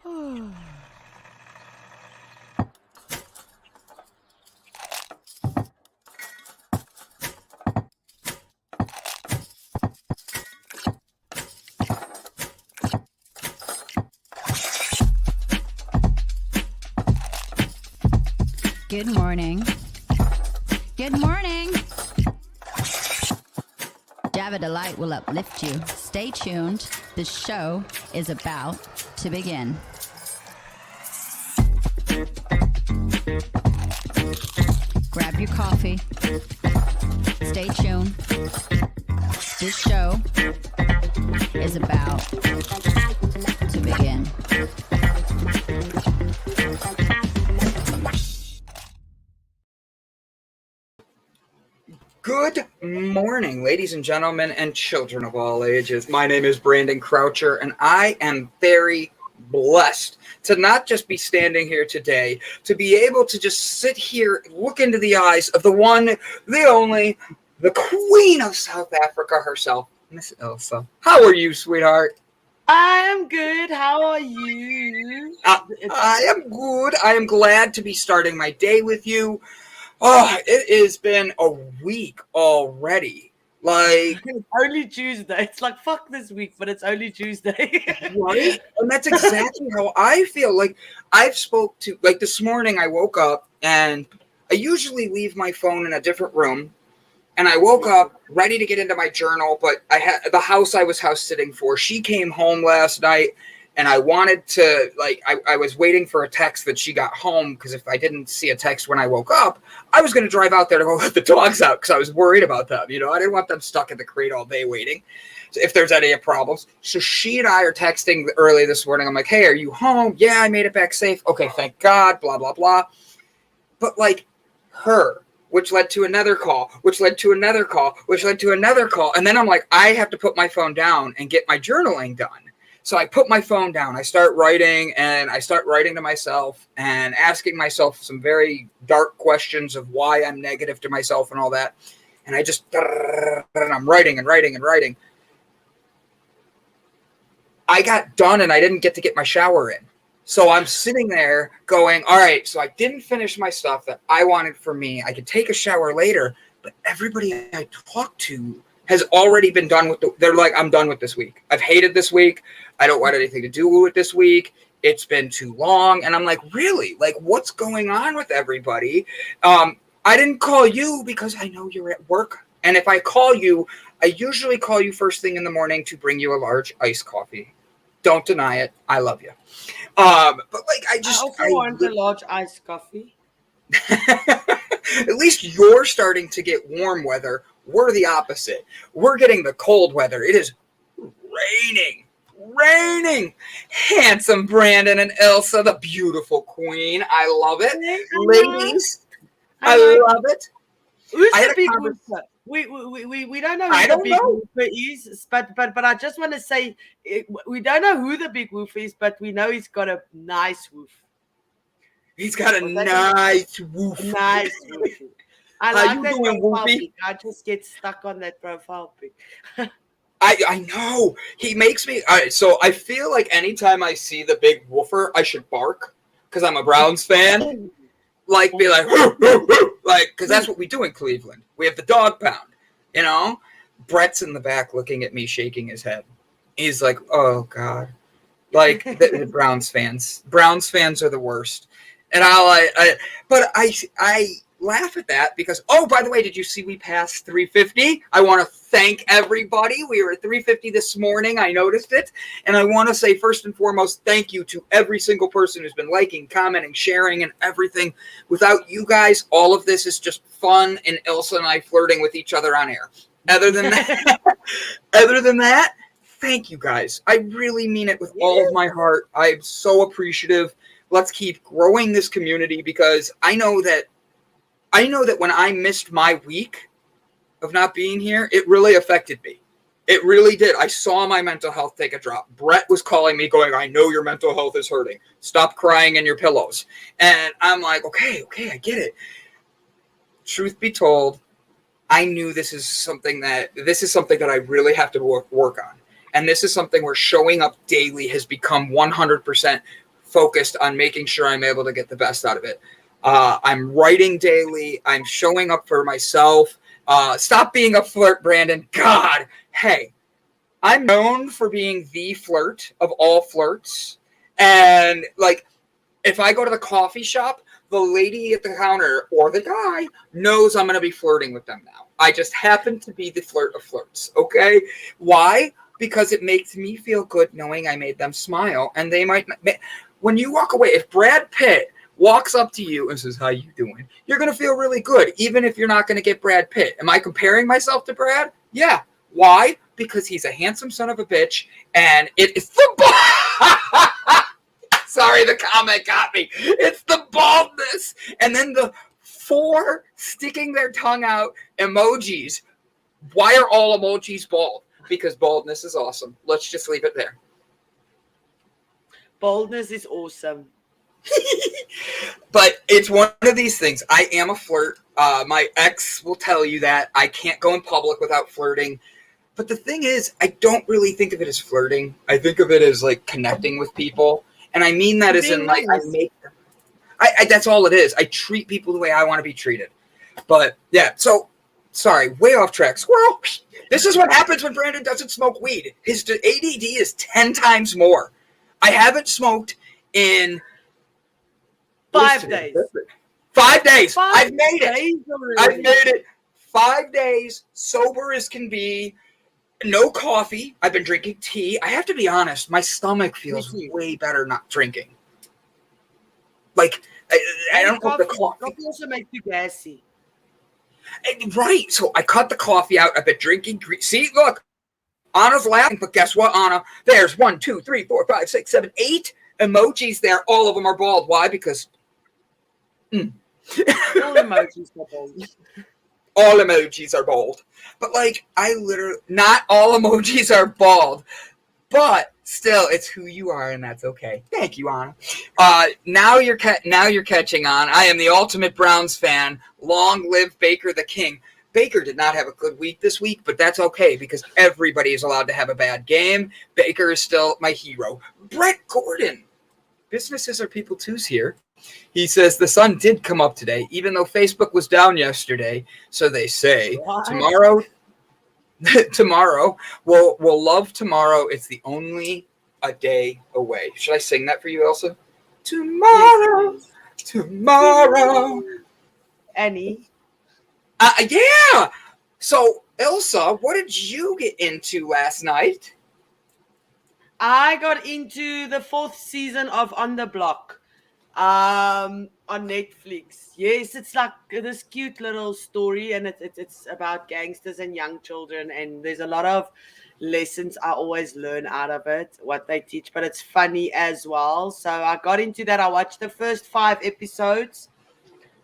Good morning. Good morning. Java Delight will uplift you. Stay tuned. The show is about to begin. Grab your coffee. Stay tuned. This show is about to begin. Good morning, ladies and gentlemen, and children of all ages. My name is Brandon Croucher, and I am very blessed to not just be standing here today, to be able to just sit here, look into the eyes of the one, the only, the Queen of South Africa herself, Miss Ilse. How are you, sweetheart? I am good. How are you? I am good. I am glad to be starting my day with you. Oh, it has been a week already. Like, it's only Tuesday. It's like, fuck this week, but it's only Tuesday. Right? And that's exactly how I feel. Like, this morning I woke up and I usually leave my phone in a different room. And I woke up ready to get into my journal, but I had the house I was house sitting for. She came home last night. And I wanted to, I was waiting for a text that she got home, because if I didn't see a text when I woke up, I was going to drive out there to go let the dogs out, because I was worried about them. You know, I didn't want them stuck in the crate all day waiting, so if there's any problems. So she and I are texting early this morning. I'm like, hey, are you home? Yeah, I made it back safe. Okay, thank God, blah, blah, blah. But her, which led to another call, which led to another call, which led to another call. And then I'm like, I have to put my phone down and get my journaling done. So I put my phone down, I start writing, and I start writing to myself and asking myself some very dark questions of why I'm negative to myself and all that. And I'm writing and writing and writing. I got done and I didn't get to get my shower in. So I'm sitting there going, all right, so I didn't finish my stuff that I wanted for me. I could take a shower later, but everybody I talked to has already been done with they're like, I'm done with this week. I've hated this week. I don't want anything to do with this week. It's been too long. And I'm like, really? Like, what's going on with everybody? I didn't call you because I know you're at work. And if I call you, I usually call you first thing in the morning to bring you a large iced coffee. Don't deny it. I love you. But I also want a large iced coffee. At least you're starting to get warm weather. We're the opposite. We're getting the cold weather. It is raining. Handsome Brandon and Ilse, the beautiful queen. I love it. Ladies, I love it. Who's the big woofer? We don't know who the big woofer is, but I just want to say, we don't know who the big woofer is, but we know he's got a nice woof. He's got a nice woof. Nice woof. I like that profile pic. I just get stuck on that profile pic. I know. He makes me... so I feel like anytime I see the big woofer, I should bark, because I'm a Browns fan. Be like, because that's what we do in Cleveland. We have the dog pound, you know? Brett's in the back looking at me, shaking his head. He's like, oh, God. The Browns fans. Browns fans are the worst. And I laugh at that because, oh, by the way, did you see we passed 350? I want to thank everybody. We were at 350 this morning. I noticed it. And I want to say, first and foremost, thank you to every single person who's been liking, commenting, sharing, and everything. Without you guys, all of this is just fun and Ilse and I flirting with each other on air. Other than that, thank you guys. I really mean it with all of my heart. I'm so appreciative. Let's keep growing this community, because I know that when I missed my week of not being here, it really affected me. It really did. I saw my mental health take a drop. Brett was calling me going, I know your mental health is hurting. Stop crying in your pillows. And I'm like, okay, I get it. Truth be told, I knew this is something that I really have to work on. And this is something where showing up daily has become 100% focused on making sure I'm able to get the best out of it. I'm writing daily. I'm showing up for myself. Stop being a flirt, Brandon. God, hey, I'm known for being the flirt of all flirts. And like, if I go to the coffee shop, the lady at the counter or the guy knows I'm going to be flirting with them now. I just happen to be the flirt of flirts. Okay. Why? Because it makes me feel good knowing I made them smile. And they might, when you walk away, if Brad Pitt walks up to you and says, how you doing? You're going to feel really good, even if you're not going to get Brad Pitt. Am I comparing myself to Brad? Yeah. Why? Because he's a handsome son of a bitch, and it is the sorry, the comment got me. It's the baldness, and then the 4 sticking their tongue out emojis. Why are all emojis bald? Because baldness is awesome. Let's just leave it there. Baldness is awesome. But it's one of these things. I am a flirt. My ex will tell you that. I can't go in public without flirting. But the thing is, I don't really think of it as flirting. I think of it as like connecting with people. And I mean that as in like I make them. That's all it is. I treat people the way I want to be treated. But yeah, so sorry, way off track. Squirrel. This is what happens when Brandon doesn't smoke weed. His ADD is 10 times more. I haven't smoked in 5 days. 5 days. 5 I've made it. days I've made it. 5 days, sober as can be. No coffee. I've been drinking tea. I have to be honest. My stomach feels way better not drinking. Like, I don't know if the coffee. Coffee also makes you gassy. Right. So I cut the coffee out. I've been drinking. See, look. Anna's laughing, but guess what, Anna? There's 1, 2, 3, 4, 5, 6, 7, 8 emojis there. All of them are bald. Why? Because all emojis are bald. All emojis are bald. But like, I literally, not all emojis are bald, but still, it's who you are, and that's okay. Thank you, Anna. Now you're catching on. I am the ultimate Browns fan. Long live Baker the King. Baker did not have a good week this week, but that's okay because everybody is allowed to have a bad game. Baker is still my hero. Brett Gordon. Businesses are people too's here. He says the sun did come up today, even though Facebook was down yesterday. So they say What? tomorrow we'll love tomorrow. It's the only a day away. Should I sing that for you, Ilse? Tomorrow. Annie. Yeah. So Ilse, what did you get into last night? I got into the 4th season of On the Block on Netflix. Yes, it's like this cute little story, and it's about gangsters and young children, and there's a lot of lessons I always learn out of it, what they teach, but it's funny as well. So I got into that. I watched the first 5 episodes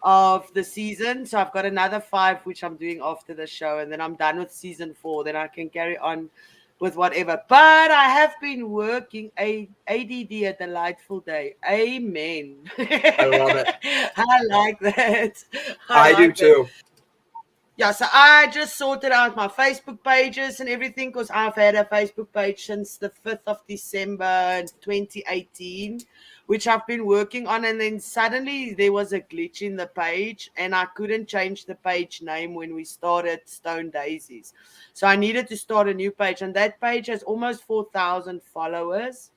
of the season, so I've got another 5 which I'm doing after the show, and then I'm done with season 4. Then I can carry on with whatever. But I have been working ADD a delightful day. Amen. I love it. I like that. I do too. Yeah, so I just sorted out my Facebook pages and everything because I've had a Facebook page since the 5th of December 2018, which I've been working on. And then suddenly there was a glitch in the page and I couldn't change the page name when we started Stone Daisies. So I needed to start a new page, and that page has almost 4,000 followers.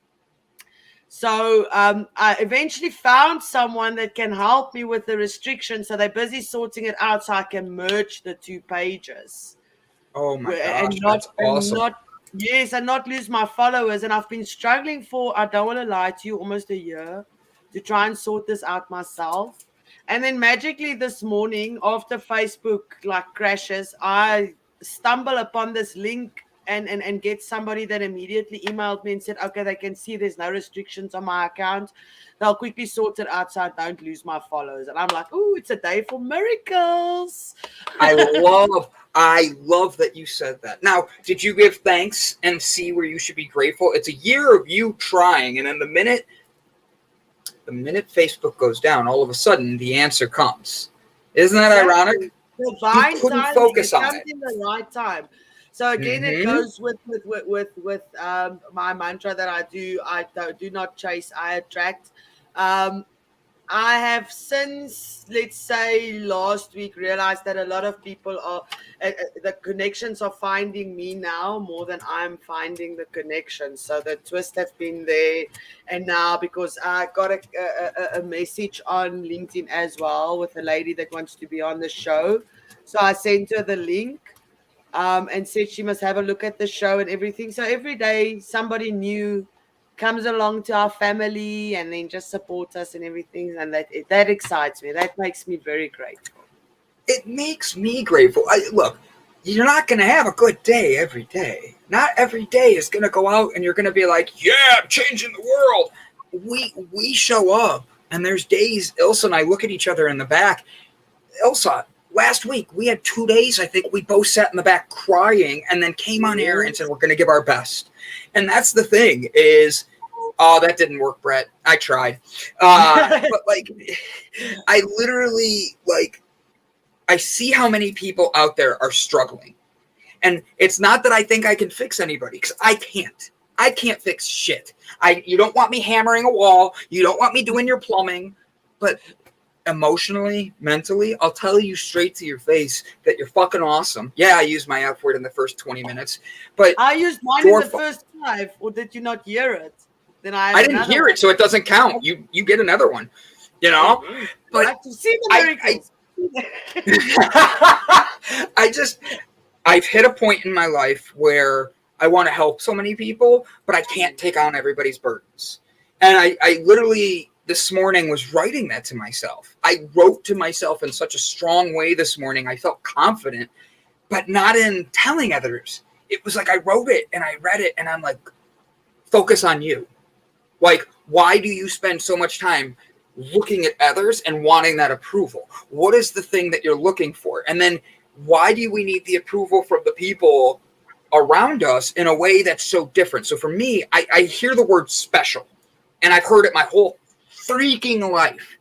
So I eventually found someone that can help me with the restrictions. So they're busy sorting it out so I can merge the 2 pages. Oh my gosh, that's awesome. And not lose my followers. And I've been struggling for, I don't want to lie to you, almost a year to try and sort this out myself. And then magically this morning, after Facebook crashes, I stumble upon this link and get somebody that immediately emailed me and said, okay, they can see there's no restrictions on my account. They'll quickly sort it out so I don't lose my followers. And I'm like, oh, it's a day for miracles. I love that you said that. Now, did you give thanks and see where you should be grateful? It's a year of you trying, and then the minute Facebook goes down, all of a sudden the answer comes. Isn't that ironic? Divine you couldn't timing. focus It on comes it in the right time. So again, it Mm-hmm. goes with my mantra that I do not chase, I attract. I have since, let's say, last week realized that a lot of people are, the connections are finding me now more than I'm finding the connections. So the twist has been there. And now, because I got a message on LinkedIn as well with a lady that wants to be on the show. So I sent her the link. And said she must have a look at the show and everything. So every day somebody new comes along to our family and then just support us and everything, and that excites me. That makes me very grateful. It makes me grateful. Look, you're not going to have a good day every day. Not every day is going to go out and you're going to be like, yeah, I'm changing the world. We show up, and there's days Ilse and I look at each other in the back. Ilse, last week we had 2 days, I think we both sat in the back crying and then came on air and said we're going to give our best. And that's the thing is, oh, that didn't work, Brett. I tried. But like, I literally, like, I see how many people out there are struggling. And it's not that I think I can fix anybody, because I can't. I can't fix shit. You don't want me hammering a wall. You don't want me doing your plumbing. But emotionally, mentally, I'll tell you straight to your face that you're fucking awesome. Yeah, I used my F word in the first 20 minutes. But I used mine in the first 5, or did you not hear it? Then I didn't hear it, so it doesn't count. You get another one, you know? But I have to see the miracles. I've hit a point in my life where I want to help so many people, but I can't take on everybody's burdens. And I literally this morning was writing that to myself. I wrote to myself in such a strong way this morning. I felt confident, but not in telling others. It was like I wrote it and I read it and I'm like, focus on you. Like, why do you spend so much time looking at others and wanting that approval? What is the thing that you're looking for? And then why do we need the approval from the people around us in a way that's so different? So for me, I hear the word special, and I've heard it my whole freaking life,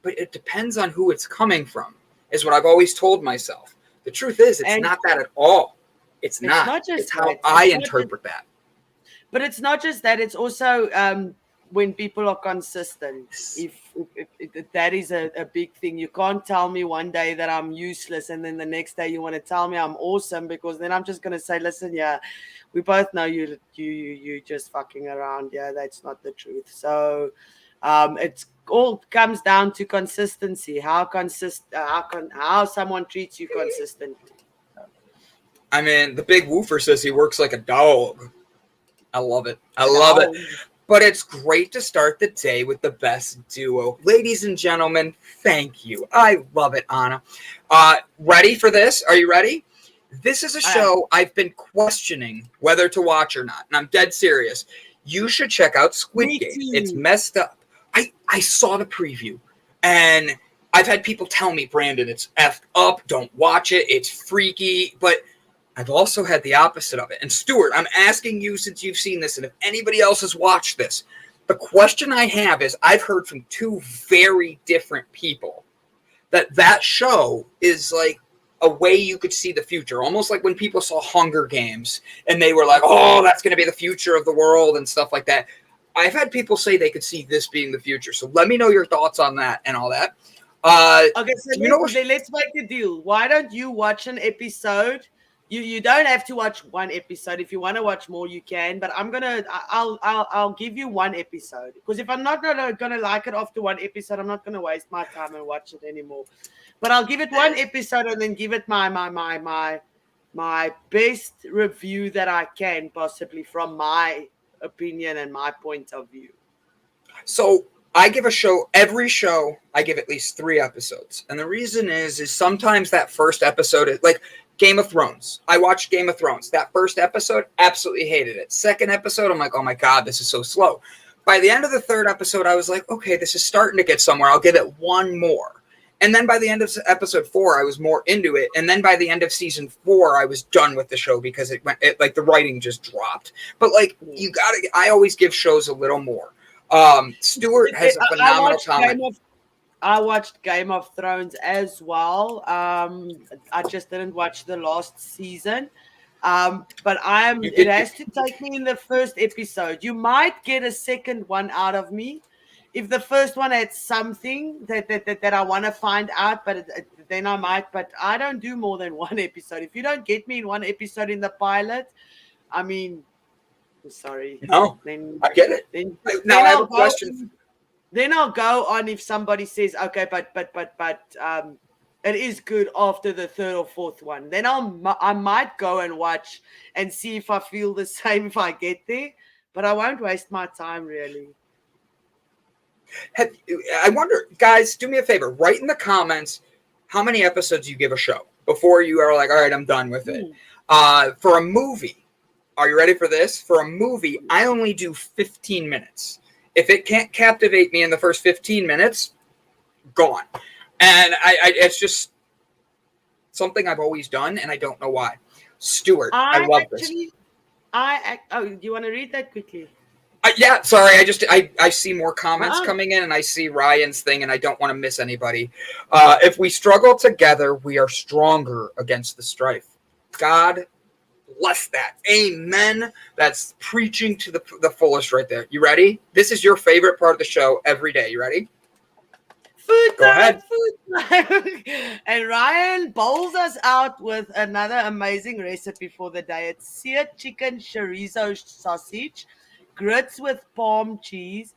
but it depends on who it's coming from, is what I've always told myself. The truth is, it's not that at all. It's not. It's how I interpret that. But it's not just that. It's also when people are consistent. If that is a big thing. You can't tell me one day that I'm useless and then the next day you want to tell me I'm awesome, because then I'm just going to say, listen, yeah, we both know you just fucking around. Yeah, that's not the truth. So it's all comes down to consistency. How someone treats you consistently. I mean, the big woofer says he works like a dog. I love it. I love it. But it's great to start the day with the best duo. Ladies and gentlemen, thank you. I love it, Anna. Ready for this? Are you ready? This is a show I've been questioning whether to watch or not, and I'm dead serious. You should check out Squid Game. It's messed up. I saw the preview, and I've had people tell me, Brandon, it's effed up. Don't watch it. It's freaky. But I've also had the opposite of it. And Stuart, I'm asking you, since you've seen this, and if anybody else has watched this, the question I have is, I've heard from two very different people that show is like a way you could see the future. Almost like when people saw Hunger Games and they were like, oh, that's going to be the future of the world and stuff like that. I've had people say they could see this being the future. So let me know your thoughts on that and all that. Okay, so let's make a deal. Why don't you watch an episode? You don't have to watch one episode. If you want to watch more, you can. But I'll give you one episode, because if I'm not gonna like it after one episode, I'm not gonna waste my time and watch it anymore. But I'll give it one episode and then give it my best review that I can possibly from my opinion and my point of view. So I give every show, I give at least 3 episodes. And the reason is sometimes that first episode is like Game of Thrones. I watched Game of Thrones. That first episode, absolutely hated it. Second episode, I'm like, oh my God, this is so slow. By the end of the 3rd episode, I was like, okay, this is starting to get somewhere. I'll give it one more. And then by the end of episode 4, I was more into it. And then by the end of season 4, I was done with the show because it like the writing just dropped. But like, I always give shows a little more. Stuart has a phenomenal comment. I watched Game of Thrones as well. I just didn't watch the last season. But it has to take me in the first episode. You might get a second one out of me if the first one had something that I want to find out, but then I might. But I don't do more than one episode. If you don't get me in one episode in the pilot, I mean, I'm sorry. No, I get it. Now I have a question. Then I'll go on if somebody says, okay, but it is good after the third or fourth one. Then I might go and watch and see if I feel the same if I get there, but I won't waste my time really. I wonder, guys, do me a favor. Write in the comments how many episodes you give a show before you are like, all right, I'm done with it. For a movie, are you ready for this? For a movie, I only do 15 minutes. If it can't captivate me in the first 15 minutes, gone. And it's just something I've always done, and I don't know why. Stuart, I love this. Oh, do you want to read that quickly? Yeah, sorry. I see more comments coming in, and I see Ryan's thing, and I don't want to miss anybody. If we struggle together, we are stronger against the strife. God bless that. Amen. That's preaching to the fullest right there. You ready? This is your favorite part of the show every day. You ready? Food Go ahead. Food time. And Ryan bowls us out with another amazing recipe for the day. It's seared chicken chorizo sausage, grits with palm cheese,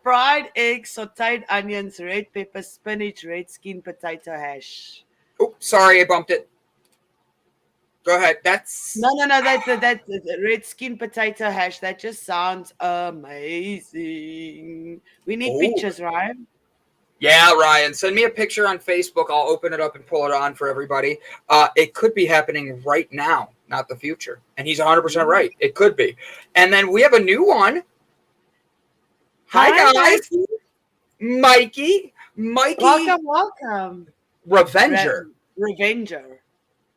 fried eggs, sauteed onions, red pepper, spinach, red skin potato hash. Oh, sorry, I bumped it. Go ahead. That's no. That red skin potato hash. That just sounds amazing. We need pictures, Ryan. Yeah, Ryan, send me a picture on Facebook. I'll open it up and pull it on for everybody. It could be happening right now, not the future. And he's 100% right. It could be. And then we have a new one. Hi guys. Mikey. Welcome. Revenger. Revenger.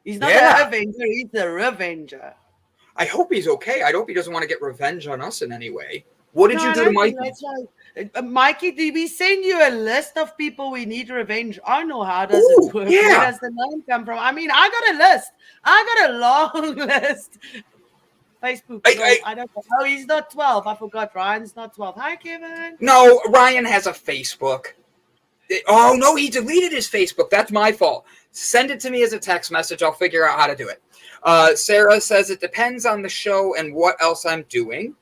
He's not the Avenger, he's the Revenger. I hope he's okay. I hope he doesn't want to get revenge on us in any way. What did you do to Mikey? Mikey, did we send you a list of people we need revenge on, or how does it work? Yeah. Where does the name come from? I mean, I got a list. I got a long list. Facebook. I don't know. Oh, he's not 12. I forgot. Ryan's not 12. Hi, Kevin. No, Ryan has a Facebook. Oh, no, he deleted his Facebook. That's my fault. Send it to me as a text message. I'll figure out how to do it. Sarah says it depends on the show and what else I'm doing.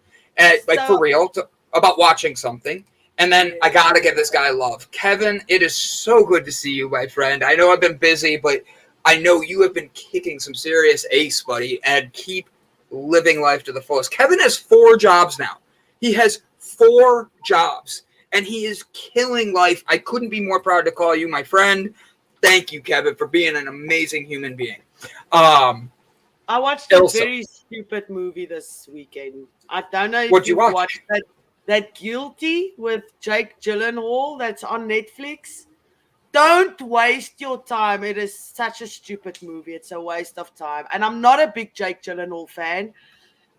For real, about watching something. And then I got to give this guy love. Kevin, it is so good to see you, my friend. I know I've been busy, but I know you have been kicking some serious ace, buddy, and keep living life to the fullest. Kevin has 4 jobs now. He has 4 jobs, and he is killing life. I couldn't be more proud to call you my friend. Thank you, Kevin, for being an amazing human being. I watched Ilse. a very stupid movie this weekend. I don't know if What'd you watched that Guilty with Jake Gyllenhaal that's on Netflix. Don't waste your time. It is such a stupid movie. It's a waste of time. And I'm not a big Jake Gyllenhaal fan.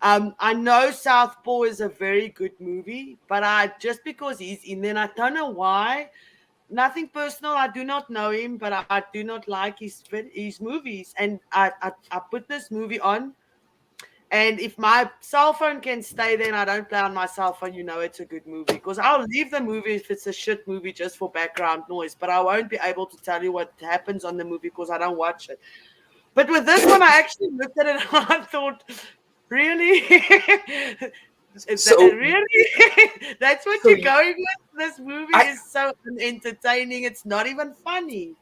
I know Southpaw is a very good movie, but just because he's in there, I don't know why. Nothing personal. I do not know him, but I do not like his movies. And I put this movie on, and if my cell phone can stay there and I don't play on my cell phone, you know it's a good movie. Because I'll leave the movie if it's a shit movie just for background noise, but I won't be able to tell you what happens on the movie because I don't watch it. But with this one, I actually looked at it and I thought, really? Really? That's what you're going with? This movie is so entertaining. It's not even funny.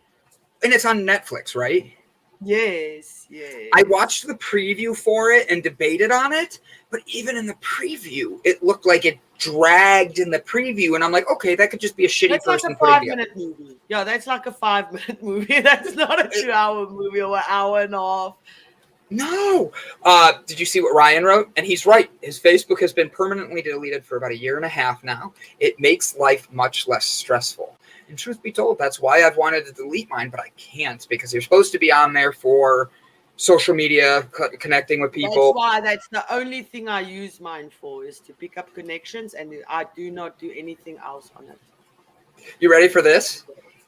And it's on Netflix, right? Yes. I watched the preview for it and debated on it, but even in the preview, it looked like it dragged in the preview, and I'm like, okay, that could just be a shitty person putting it. That's like a 5-minute movie. Yeah, that's like a 5-minute movie. That's not a 2-hour movie or an hour and a half. No. Did you see what Ryan wrote? And he's right. His Facebook has been permanently deleted for about 1.5 years now. It makes life much less stressful. And truth be told, that's why I've wanted to delete mine, but I can't because you're supposed to be on there for social media, connecting with people. That's the only thing I use mine for, is to pick up connections, and I do not do anything else on it. You ready for this?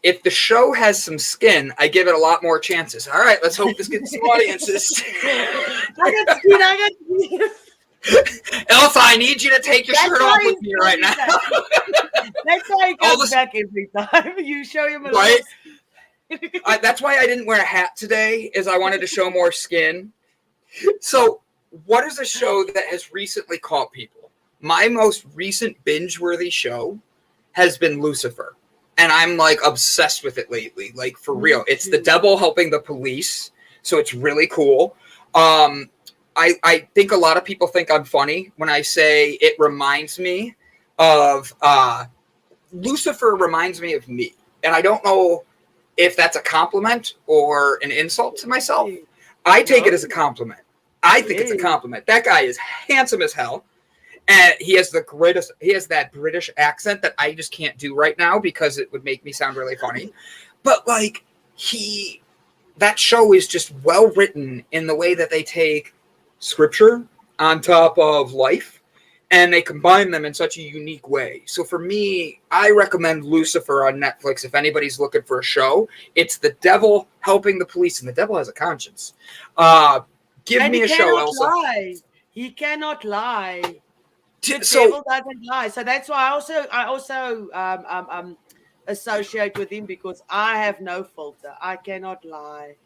if the show has some skin, I give it a lot more chances. All right, let's hope this gets some audiences. I got Ilse, I need you to take your shirt off with me right now. That's why he comes back every time. You show him a right? little... That's why I didn't wear a hat today, is I wanted to show more skin. So, what is a show that has recently caught people? My most recent binge-worthy show has been Lucifer. And I'm, like, obsessed with it lately. Like, for real. It's the devil helping the police. So, it's really cool. I think a lot of people think I'm funny when I say it reminds me of... Lucifer reminds me of me. And I don't know if that's a compliment or an insult to myself. I take it as a compliment. I think it's a compliment. That guy is handsome as hell. And he has that British accent that I just can't do right now because it would make me sound really funny. But like that show is just well written in the way that they take scripture on top of life and they combine them in such a unique way. So for me, I recommend Lucifer on Netflix. If anybody's looking for a show, it's the devil helping the police, and the devil has a conscience. Give me a show, Elsa. Lie. He cannot lie. The devil doesn't lie. So that's why I also associate with him, because I have no filter. I cannot lie.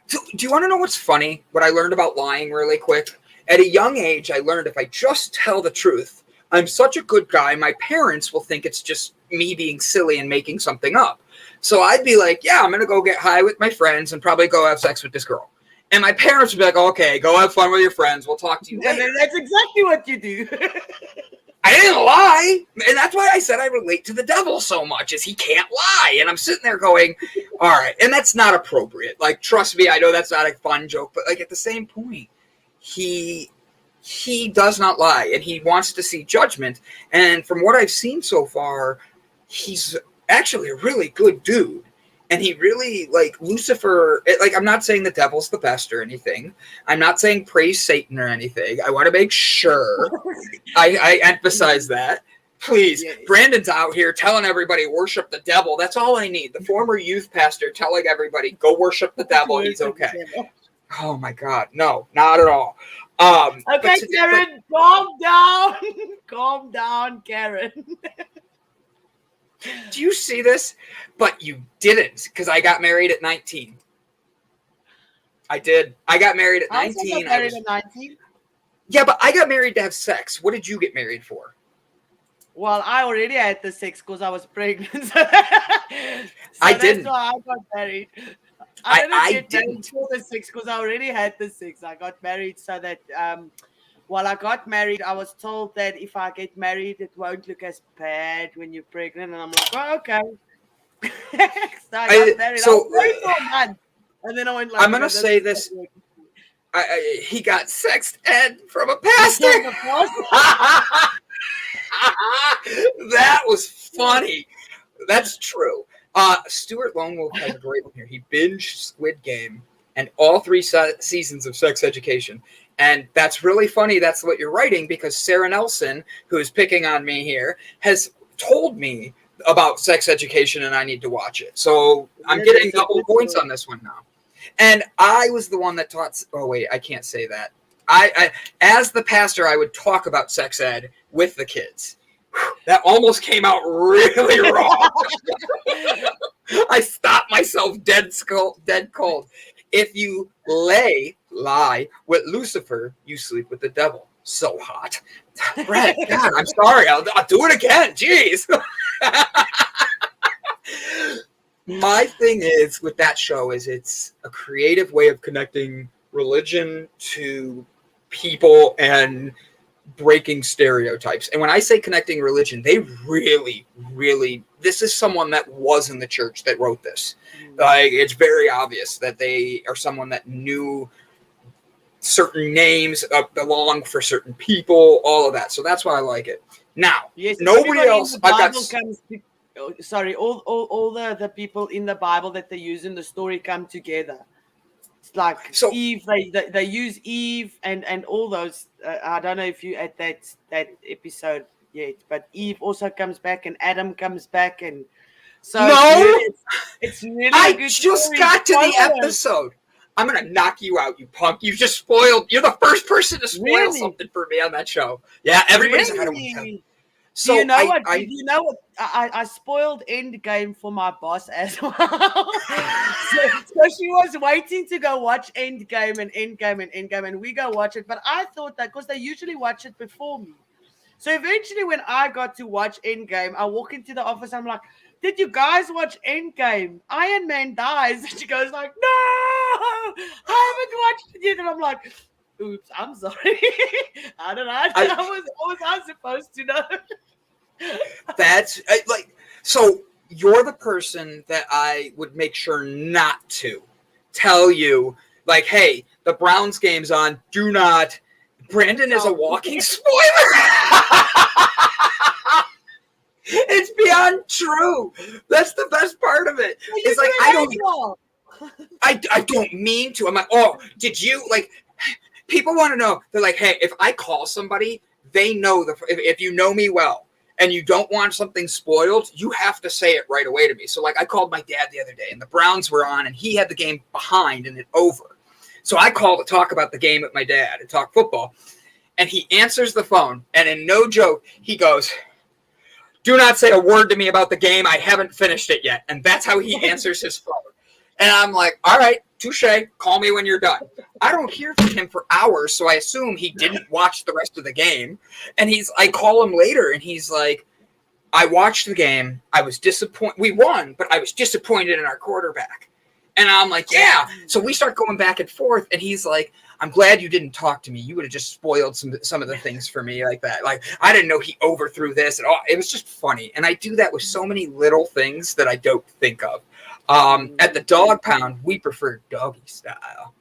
So, do you want to know what's funny? What I learned about lying really quick? At a young age, I learned if I just tell the truth, I'm such a good guy, my parents will think it's just me being silly and making something up. So I'd be like, yeah, I'm going to go get high with my friends and probably go have sex with this girl. And my parents would be like, okay, go have fun with your friends. We'll talk to you later. And that's exactly what you do. I didn't lie. And that's why I said I relate to the devil so much, is he can't lie. And I'm sitting there going, all right. And that's not appropriate. Like, trust me, I know that's not a fun joke. But, like, at the same point, he does not lie. And he wants to see judgment. And from what I've seen so far, he's actually a really good dude. And he really, like, Lucifer, I'm not saying the devil's the best or anything. I'm not saying praise Satan or anything. I want to make sure I emphasize that. Please, yes. Brandon's out here telling everybody worship the devil. That's all I need. The former youth pastor telling everybody go worship the devil. He's okay. Oh, my God. No, not at all. Okay, Karen, calm down. Calm down, Karen. Do you see this? But you didn't, because I got married at 19. I did. I got married at 19. At 19? Yeah, but I got married to have sex. What did you get married for? Well, I already had the sex because I was pregnant. So I didn't. That's why I got married. I didn't get married for the sex because I already had the sex. I got married so that... while I got married, I was told that if I get married, it won't look as bad when you're pregnant. And I'm like, oh, okay. So I got married. I was married for a month. And then I went like... I'm going to say this. He got sex ed from a pastor. That was funny. That's true. Stuart Lone Wolf has a great one here. He binged Squid Game and all 3 seasons of Sex Education. And that's really funny. That's what you're writing, because Sarah Nelson, who is picking on me here, has told me about Sex Education, and I need to watch it. So I'm getting double points on this one now. And I was the one that taught. Oh wait, I can't say that. I as the pastor, I would talk about sex ed with the kids. That almost came out really wrong. I stopped myself dead cold. If you lie with Lucifer, you sleep with the devil. So hot. Brad, God, I'm sorry. I'll do it again. Jeez. My thing is with that show is it's a creative way of connecting religion to people and breaking stereotypes. And when I say connecting religion, they really, really, this is someone that was in the church that wrote this. Like, it's very obvious that they are someone that knew certain names belong for certain people, all of that. So that's why I like it. Now, yes, nobody else. I've got. All the people in the Bible that they use in the story come together. It's like Eve. They use Eve and all those. I don't know if you at that episode yet, but Eve also comes back and Adam comes back and So No! it's really a I good just story. got to the Spoiler. episode. I'm going to knock you out, you punk. You just spoiled. You're the first person to spoil Really? something for me on that show. Yeah, everybody's like, I don't want to tell you. Really? So Do you know I, what? I, Do you know what? I spoiled Endgame for my boss as well. so she was waiting to go watch Endgame and Endgame and Endgame, and we go watch it. But I thought that because they usually watch it before me. So eventually, when I got to watch Endgame, I walk into the office. I'm like, "Did you guys watch Endgame? Iron Man dies." And she goes like, "No, I haven't watched it yet." And I'm like, "Oops, I'm sorry. How did I? How was I supposed to know?" that's like, so you're the person that I would make sure not to tell you, like, hey, the Browns game's on. Do not. Brandon is a walking spoiler. It's beyond true. That's the best part of it. Well, It's like I don't mean to. I'm like, oh, did you like? People want to know. They're like, hey, if I call somebody, they know if you know me well and you don't want something spoiled, you have to say it right away to me. So like, I called my dad the other day, and the Browns were on, and he had the game behind and it over. So I called to talk about the game with my dad and talk football, and he answers the phone, and in no joke, he goes, "Do not say a word to me about the game. I haven't finished it yet." And that's how he answers his phone. And I'm like, all right, touche. Call me when you're done. I don't hear from him for hours, so I assume he didn't watch the rest of the game. And I call him later, and he's like, I watched the game. I was disappointed. We won, but I was disappointed in our quarterback. And I'm like, yeah. So we start going back and forth, and he's like, I'm glad you didn't talk to me. You would have just spoiled some of the things for me like that. Like, I didn't know he overthrew this and all. It was just funny. And I do that with so many little things that I don't think of. At the dog pound, we prefer doggy style.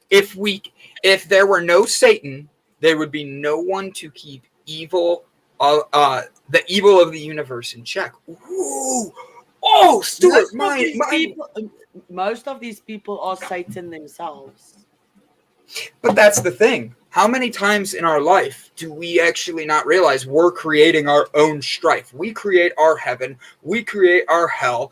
If there were no Satan, there would be no one to keep evil, the evil of the universe in check. Ooh. Oh, Stuart, most of these people are Satan themselves. But that's the thing. How many times in our life do we actually not realize we're creating our own strife? We create our heaven. We create our hell.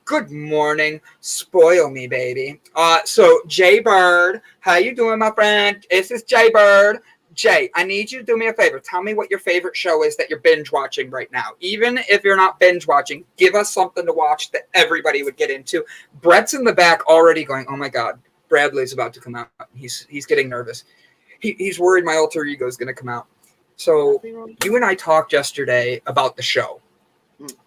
Good morning. Spoil me, baby. So, Jay Bird, how you doing, my friend? This is Jay Bird. Jay, I need you to do me a favor. Tell me what your favorite show is that you're binge watching right now. Even if you're not binge watching, give us something to watch that everybody would get into. Brett's in the back already going, oh my God, Bradley's about to come out. He's getting nervous. He's worried my alter ego is going to come out. So you and I talked yesterday about the show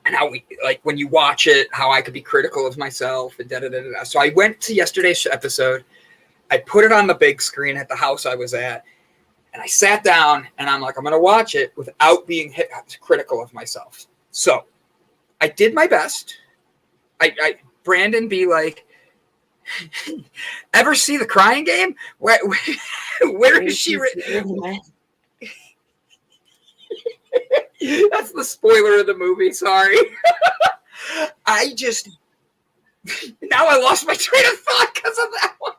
and how we, like, when you watch it, how I could be critical of myself and da-da-da-da. So I went to yesterday's episode. I put it on the big screen at the house I was at. And I sat down and I'm like, I'm going to watch it without being critical of myself. So I did my best. Brandon be like, ever see The Crying Game? Where is she? That's the spoiler of the movie. Sorry. Now I lost my train of thought because of that one.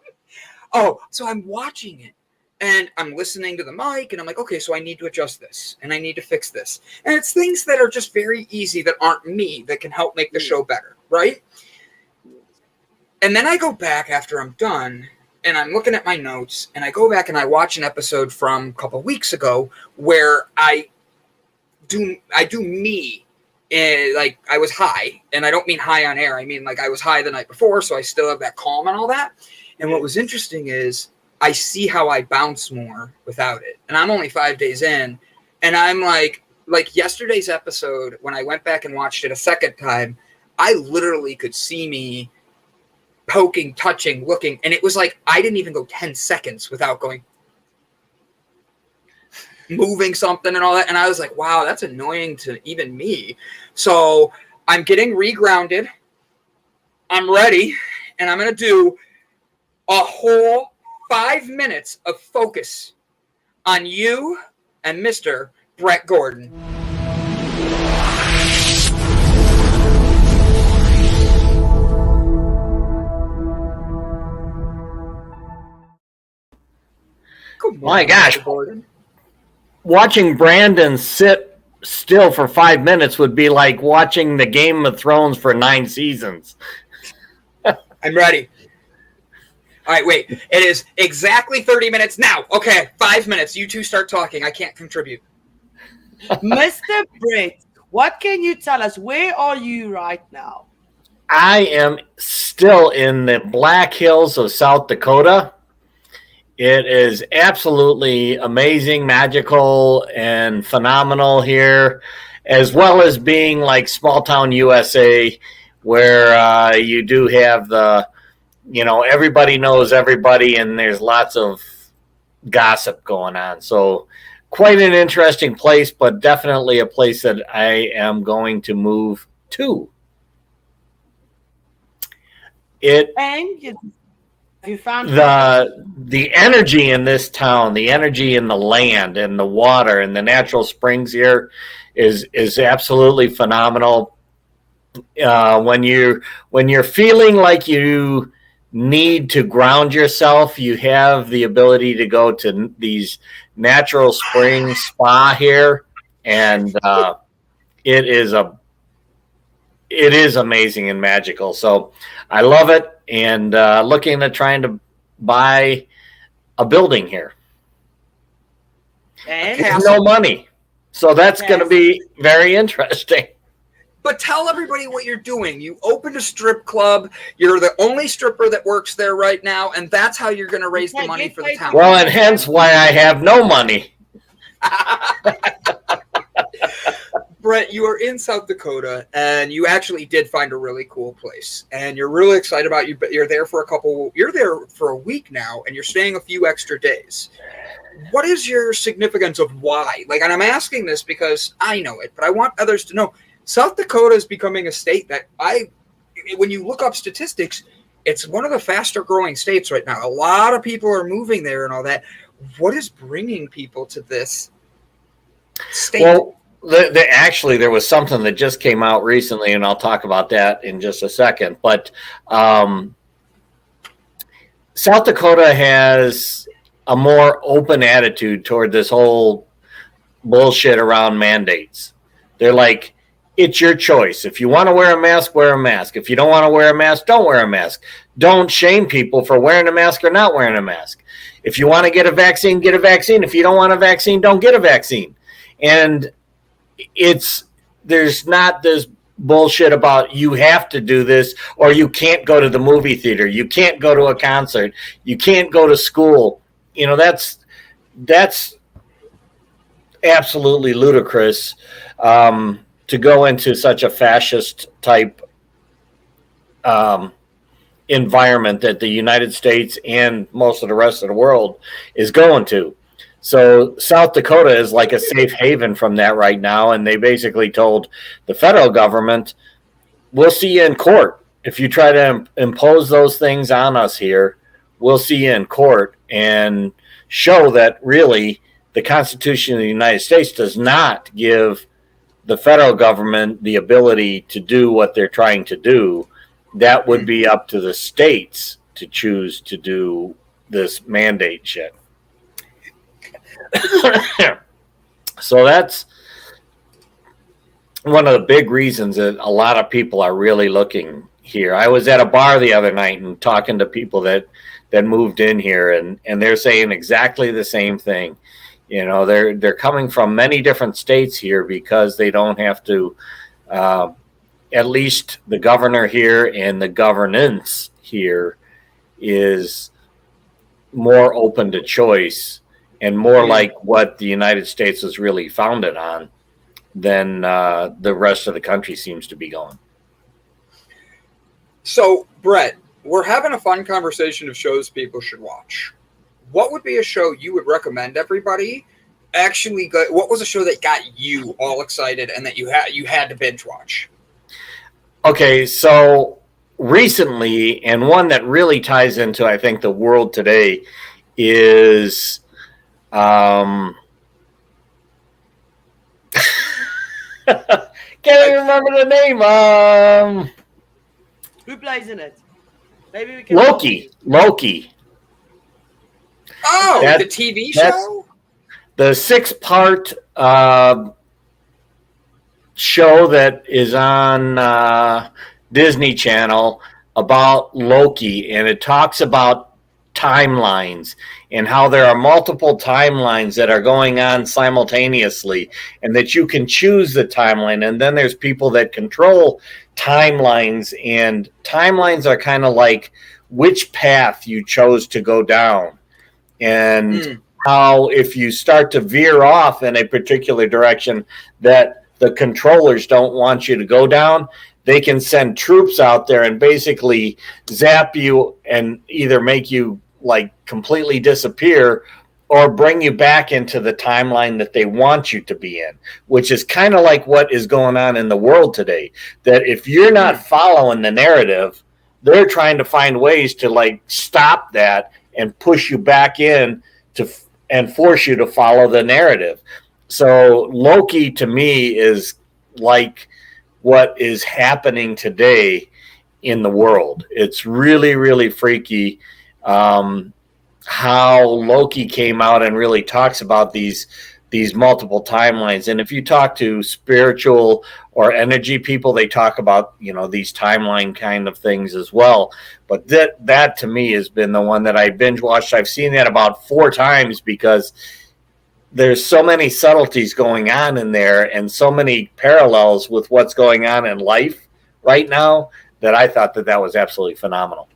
Oh, so I'm watching it. And I'm listening to the mic, and I'm like, okay, so I need to adjust this, and I need to fix this. And it's things that are just very easy that aren't me that can help make the show better, right? And then I go back after I'm done, and I'm looking at my notes, and I go back and I watch an episode from a couple weeks ago where I do me. Like, I was high, and I don't mean high on air. I mean, like, I was high the night before, so I still have that calm and all that. And what was interesting is I see how I bounce more without it. And I'm only 5 days in. And I'm like yesterday's episode, when I went back and watched it a second time, I literally could see me poking, touching, looking. And it was like, I didn't even go 10 seconds without going, moving something and all that. And I was like, wow, that's annoying to even me. So I'm getting regrounded. I'm ready. And I'm going to do a whole 5 minutes of focus on you and Mr. Brett Gordon. My gosh. Watching Brandon sit still for 5 minutes would be like watching the Game of Thrones for 9 seasons. I'm ready. All right, wait. It is exactly 30 minutes now. Okay, 5 minutes. You two start talking. I can't contribute. Mr. Brett, what can you tell us? Where are you right now? I am still in the Black Hills of South Dakota. It is absolutely amazing, magical, and phenomenal here, as well as being like small town USA, where you do have the, everybody knows everybody, and there's lots of gossip going on. So quite an interesting place, but definitely a place that I am going to move to. And you found the energy in this town, the energy in the land and the water and the natural springs here is absolutely phenomenal. When you're feeling like you need to ground yourself, you have the ability to go to these natural spring spa here, and it is amazing and magical. So I love it, and looking at trying to buy a building here. And no money, so that's going to be very interesting. But tell everybody what you're doing. You opened a strip club. You're the only stripper that works there right now, and that's how you're going to raise the money for the town. Well, and hence why I have no money. Brett, you are in South Dakota, and you actually did find a really cool place, and you're really excited about you. But you're there for a week now, and you're staying a few extra days. What is your significance of why? And I'm asking this because I know it, but I want others to know. South Dakota is becoming a state that when you look up statistics, it's one of the faster growing states right now. A lot of people are moving there and all that. What is bringing people to this state? Well, actually, there was something that just came out recently, and I'll talk about that in just a second. But South Dakota has a more open attitude toward this whole bullshit around mandates. They're like, it's your choice. If you want to wear a mask, wear a mask. If you don't want to wear a mask, don't wear a mask. Don't shame people for wearing a mask or not wearing a mask. If you want to get a vaccine, get a vaccine. If you don't want a vaccine, don't get a vaccine. And there's not this bullshit about you have to do this, or you can't go to the movie theater. You can't go to a concert. You can't go to school. That's absolutely ludicrous. To go into such a fascist type environment that the United States and most of the rest of the world is going to. So South Dakota is like a safe haven from that right now, and they basically told the federal government, we'll see you in court. If you try to impose those things on us here, we'll see you in court, and show that really the Constitution of the United States does not give the federal government the ability to do what they're trying to do. That would be up to the states to choose to do this mandate shit. So that's one of the big reasons that a lot of people are really looking here. I was at a bar the other night and talking to people that moved in here, and they're saying exactly the same thing. They're coming from many different states here because they don't have to, at least the governor here and the governance here is more open to choice and more like what the United States was really founded on than the rest of the country seems to be going. So, Brett, we're having a fun conversation of shows people should watch. What would be a show you would recommend everybody actually go? What was a show that got you all excited and that you had to binge watch? Okay, so recently, and one that really ties into, I think, the world today is can't even remember the name. Who plays in it? Maybe we can Loki. Oh, the TV show? The 6-part show that is on Disney Channel about Loki, and it talks about timelines and how there are multiple timelines that are going on simultaneously, and that you can choose the timeline, and then there's people that control timelines, and timelines are kind of like which path you chose to go down, and how if you start to veer off in a particular direction that the controllers don't want you to go down, they can send troops out there and basically zap you and either make you like completely disappear or bring you back into the timeline that they want you to be in, which is kind of like what is going on in the world today. That if you're not following the narrative, they're trying to find ways to like stop that and push you back in to and force you to follow the narrative. So Loki to me is like what is happening today in the world. It's really, really freaky how Loki came out and really talks about these multiple timelines. And if you talk to spiritual or energy people, they talk about, you know, these timeline kind of things as well. But that to me has been the one that I binge watched. I've seen that about 4 times because there's so many subtleties going on in there and so many parallels with what's going on in life right now that I thought that was absolutely phenomenal.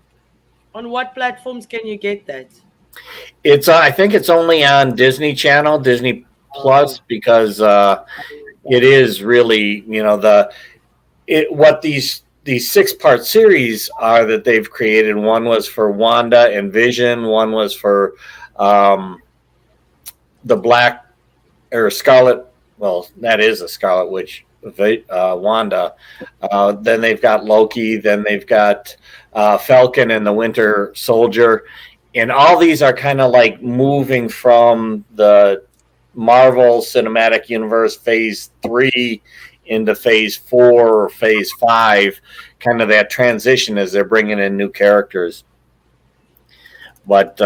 On what platforms can you get that? It's I think it's only on Disney Channel, Disney Plus, because it is really, you know, what these 6-part series are that they've created. One was for Wanda and Vision. One was for the Black or Scarlet. Well, that is a Scarlet Witch, Wanda. Then they've got Loki. Then they've got Falcon and the Winter Soldier. And all these are kind of like moving from the Marvel Cinematic Universe Phase 3 into Phase 4 or Phase 5, kind of that transition as they're bringing in new characters. But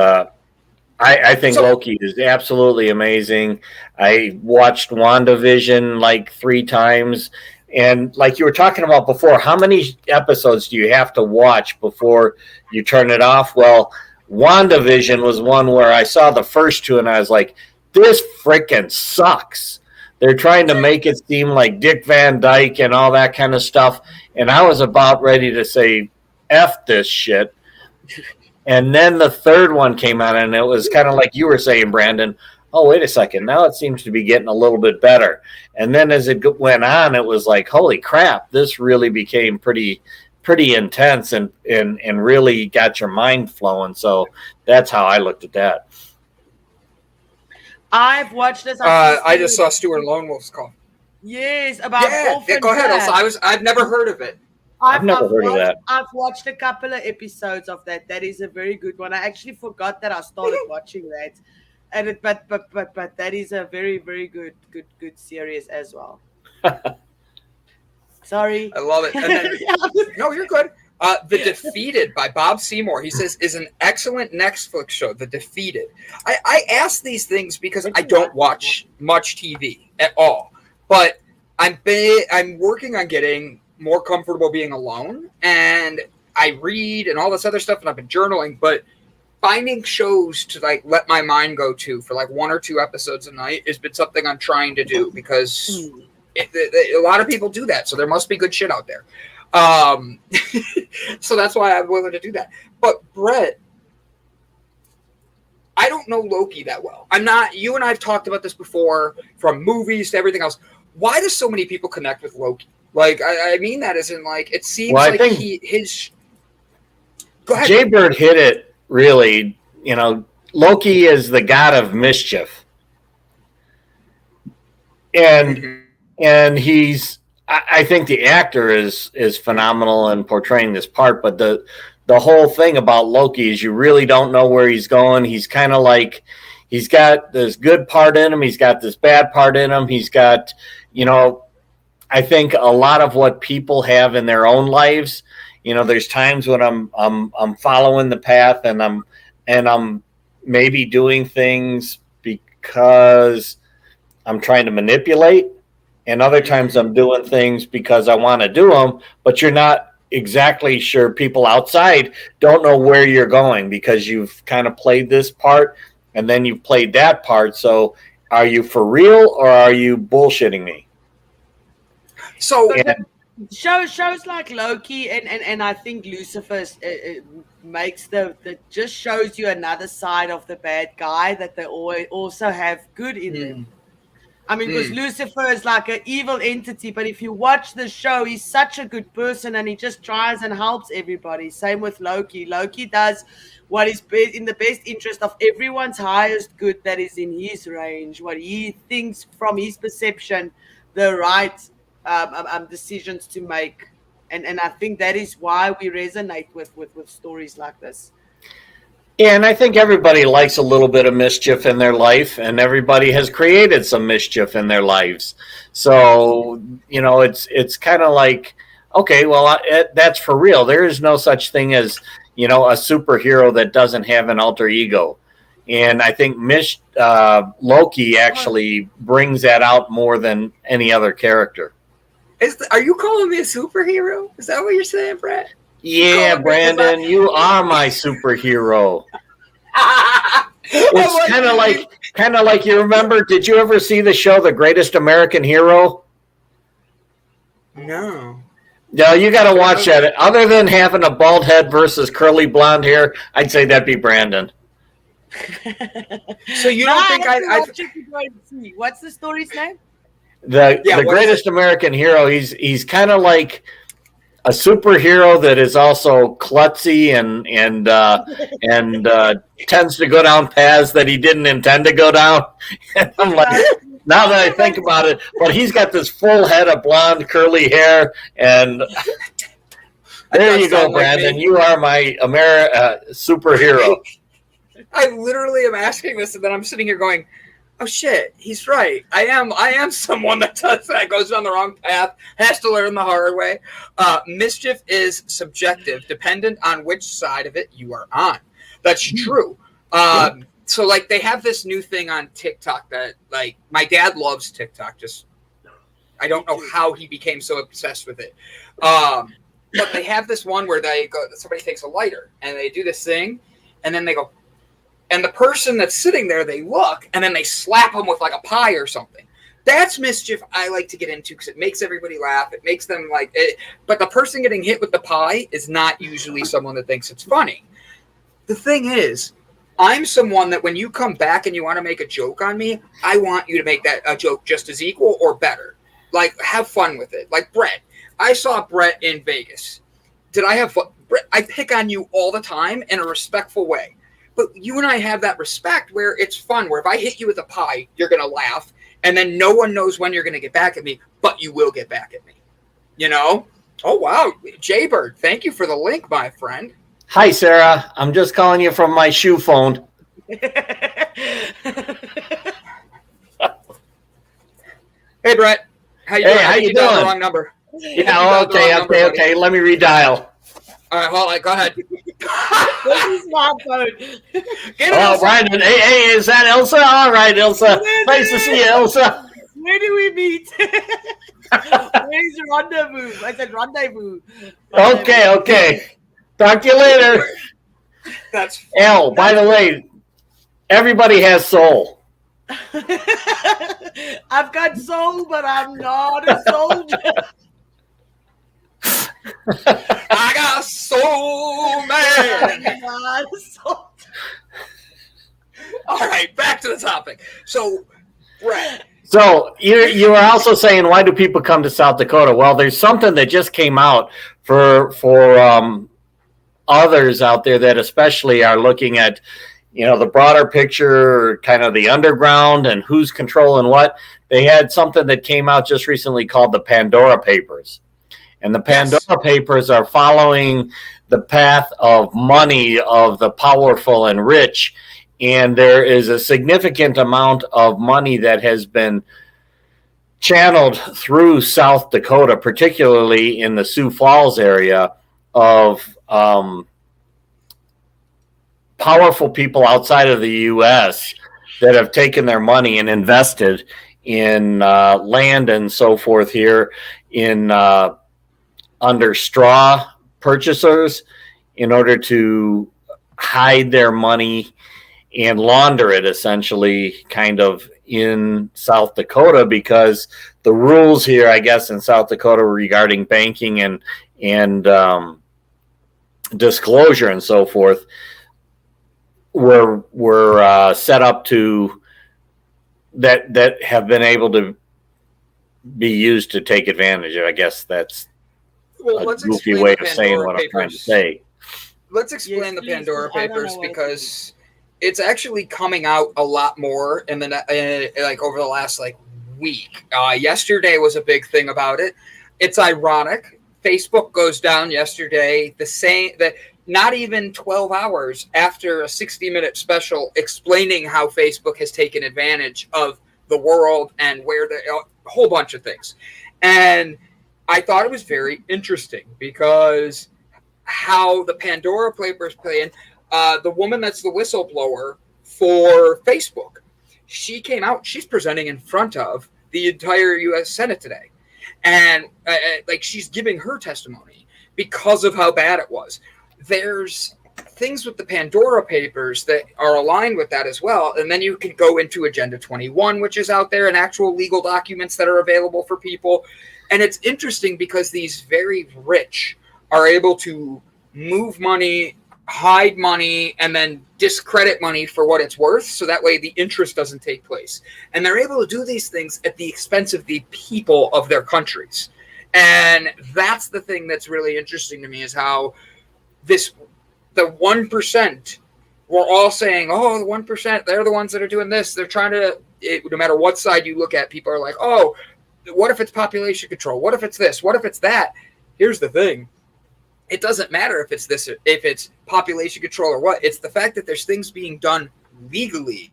I think Loki is absolutely amazing. I watched WandaVision like 3 times. And like you were talking about before, how many episodes do you have to watch before you turn it off? Well, WandaVision was one where I saw the first 2 and I was like, this freaking sucks. They're trying to make it seem like Dick Van Dyke and all that kind of stuff. And I was about ready to say, F this shit. And then the 3rd one came out and it was kind of like you were saying, Brandon, oh, wait a second. Now it seems to be getting a little bit better. And then as it went on, it was like, holy crap, this really became pretty intense and really got your mind flowing. So that's how I looked at that. I've watched this. I just saw Stuart Lone Wolf's Call. Yes, about yeah, go ahead. Also, I've never heard of it. I've never heard of that. I've watched a couple of episodes of that. That is a very good one. I actually forgot that I started watching that, and but that is a very, very good series as well. Sorry, I love it. And then, no, you're good. The Defeated by Bob Seymour, he says, is an excellent Netflix show. The Defeated. I ask these things because I don't watch much TV at all, but I'm working on getting more comfortable being alone, and I read and all this other stuff, and I've been journaling, but finding shows to like let my mind go to for like 1 or 2 episodes a night has been something I'm trying to do because a lot of people do that, so there must be good shit out there. So that's why I'm willing to do that. But Brett, I don't know Loki that well. You and I have talked about this before, from movies to everything else. Why do so many people connect with Loki? Like, I mean that as in, like, it seems like his... Go ahead. Jay Bird hit it, really. You know, Loki is the god of mischief. And he's... I think the actor is phenomenal in portraying this part, but the whole thing about Loki is you really don't know where he's going. He's kind of like, he's got this good part in him. He's got this bad part in him. He's got, you know, I think a lot of what people have in their own lives, you know, there's times when I'm following the path and I'm maybe doing things because I'm trying to manipulate and other times I'm doing things because I want to do them, but you're not exactly sure. People outside don't know where you're going because you've kind of played this part and then you've played that part. So are you for real or are you bullshitting me? So shows like Loki and I think Lucifer makes just shows you another side of the bad guy that they also have good in them. I mean, because Lucifer is like an evil entity, but if you watch the show, he's such a good person and he just tries and helps everybody. Same with Loki. Loki does what is in the best interest of everyone's highest good that is in his range, what he thinks from his perception, the right decisions to make. And I think that is why we resonate with stories like this. Yeah, and I think everybody likes a little bit of mischief in their life, and everybody has created some mischief in their lives. So, you know, it's kind of like, okay, well, that's for real. There is no such thing as, you know, a superhero that doesn't have an alter ego. And I think Loki actually brings that out more than any other character. Are you calling me a superhero? Is that what you're saying, Brad? Yeah, Brandon, you are my superhero. It's kind of like you remember. Did you ever see the show The Greatest American Hero? No. No, you got to watch that. Other than having a bald head versus curly blonde hair, I'd say that'd be Brandon. So you don't think What's the story's name? The Greatest American Hero. He's kind of like a superhero that is also klutzy and tends to go down paths that he didn't intend to go down. And I'm like, now that I think about it, but he's got this full head of blonde curly hair, and there you go, Brandon. You are my superhero. I literally am asking this, and then I'm sitting here going, oh shit, he's right. I am someone that does that, goes down the wrong path, has to learn the hard way. Mischief is subjective, dependent on which side of it you are on. That's true. So like they have this new thing on TikTok that like my dad loves TikTok. Just I don't know how he became so obsessed with it. But they have this one where somebody takes a lighter and they do this thing, and then they go. And the person that's sitting there, they look, and then they slap them with like a pie or something. That's mischief I like to get into because it makes everybody laugh. It makes them like it. But the person getting hit with the pie is not usually someone that thinks it's funny. The thing is, I'm someone that when you come back and you want to make a joke on me, I want you to make that a joke just as equal or better. Like, have fun with it. Like Brett. I saw Brett in Vegas. Did I have fun? Brett, I pick on you all the time in a respectful way. But you and I have that respect where it's fun, where if I hit you with a pie, you're going to laugh, and then no one knows when you're going to get back at me, but you will get back at me. You know? Oh, wow. Jaybird, thank you for the link, my friend. Hi, Sarah. I'm just calling you from my shoe phone. Hey, Brett. How you doing? How you doing? The wrong number. Yeah, okay. Let me redial. All right, hold on. Go ahead. This is my phone. Oh, Brandon. Hey, is that Ilse? All right, Ilse. Nice to see you, Ilse. Where do we meet? Where's rendezvous? I said rendezvous. Okay. Talk to you later. That's L, by the way, everybody has soul. I've got soul, but I'm not a soldier. I got a soul, man. All right, back to the topic. So, Brett. So you were also saying, why do people come to South Dakota? Well, there's something that just came out for others out there that especially are looking at, you know, the broader picture, kind of the underground and who's controlling what. They had something that came out just recently called the Pandora Papers. And the Pandora Papers are following the path of money of the powerful and rich. And there is a significant amount of money that has been channeled through South Dakota, particularly in the Sioux Falls area, of powerful people outside of the U.S. that have taken their money and invested in land and so forth here in under straw purchasers in order to hide their money and launder it, essentially, kind of in South Dakota, because the rules here, I guess, in South Dakota regarding banking and disclosure and so forth were set up to that have been able to be used to take advantage of. I guess that's a goofy way of saying what I'm trying to say. Let's explain the Pandora Papers, because it's actually coming out a lot more in the like over the last week. Yesterday was a big thing about it. It's ironic. Facebook goes down yesterday, not even 12 hours after a 60-minute special explaining how Facebook has taken advantage of the world and where a whole bunch of things. And I thought it was very interesting because how the Pandora Papers play in. The woman that's the whistleblower for Facebook, she came out. She's presenting in front of the entire U.S. Senate today, and she's giving her testimony because of how bad it was. There's things with the Pandora Papers that are aligned with that as well, and then you can go into Agenda 21, which is out there, and actual legal documents that are available for people. And it's interesting because these very rich are able to move money, hide money, and then discredit money for what it's worth, so that way the interest doesn't take place. And they're able to do these things at the expense of the people of their countries. And that's the thing that's really interesting to me, is how the 1%, we're all saying, oh, the 1%, they're the ones that are doing this. They're trying to, no matter what side you look at, people are like, oh, what if it's population control? What if it's this? What if it's that? Here's the thing. It doesn't matter if it's this, if it's population control or what. It's the fact that there's things being done legally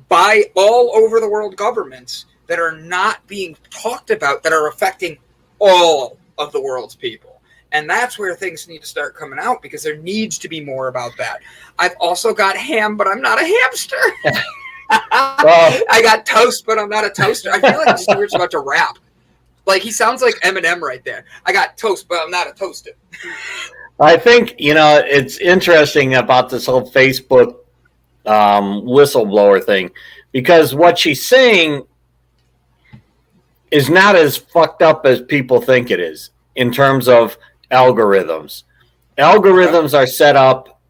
by all over the world governments that are not being talked about, that are affecting all of the world's people. And that's where things need to start coming out, because there needs to be more about that. I've also got ham, but I'm not a hamster. I got toast, but I'm not a toaster. I feel like Stuart's about to rap. Like, he sounds like Eminem right there. I got toast, but I'm not a toaster. I think, it's interesting about this whole Facebook whistleblower thing, because what she's saying is not as fucked up as people think it is in terms of algorithms. Algorithms are set up,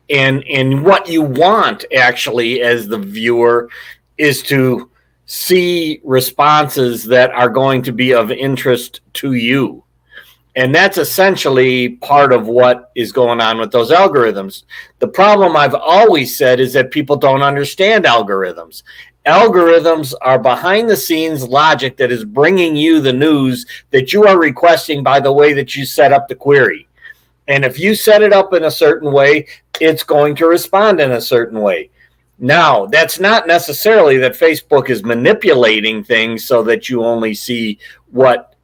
and what you want, actually, as the viewer, is to see responses that are going to be of interest to you. And that's essentially part of what is going on with those algorithms. The problem I've always said is that people don't understand algorithms. Algorithms are behind the scenes logic that is bringing you the news that you are requesting by the way that you set up the query. And if you set it up in a certain way, it's going to respond in a certain way. Now, that's not necessarily that Facebook is manipulating things so that you only see what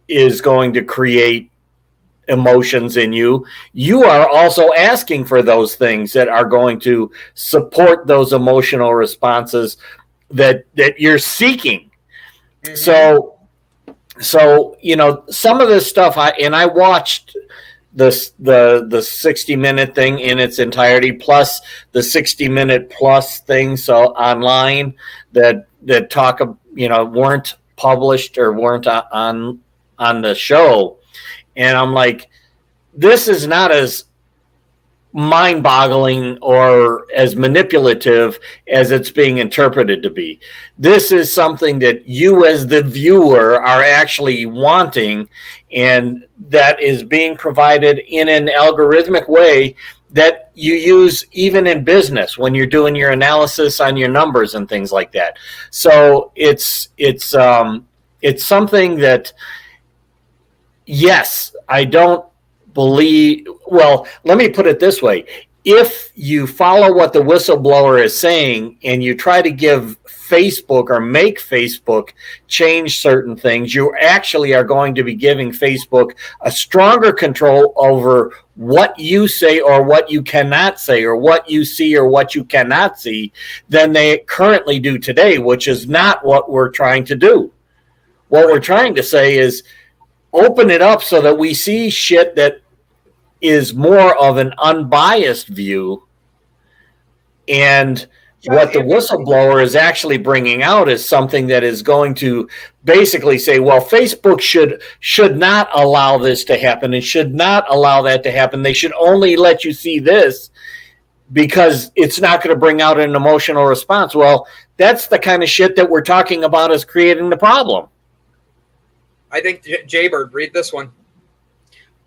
is going to create emotions in you. You are also asking for those things that are going to support those emotional responses that you're seeking. Mm-hmm. So some of this stuff, I watched the 60-minute thing in its entirety, plus the 60-minute plus thing, so online that talk, weren't published or weren't on the show. And I'm like, this is not as mind-boggling or as manipulative as it's being interpreted to be. This is something that you as the viewer are actually wanting, and that is being provided in an algorithmic way that you use even in business when you're doing your analysis on your numbers and things like that. So it's something that, yes, I don't believe. Well, let me put it this way. if you follow what the whistleblower is saying and you try to give Facebook or make Facebook change certain things, you actually are going to be giving Facebook a stronger control over what you say or what you cannot say, or what you see or what you cannot see, than they currently do today, which is not what we're trying to do. What we're trying to say is open it up so that we see shit that is more of an unbiased view. And what the whistleblower is actually bringing out is something that is going to basically say, well, Facebook should not allow this to happen and should not allow that to happen. They should only let you see this because it's not going to bring out an emotional response. Well, that's the kind of shit that we're talking about as creating the problem. I think Jaybird, read this one.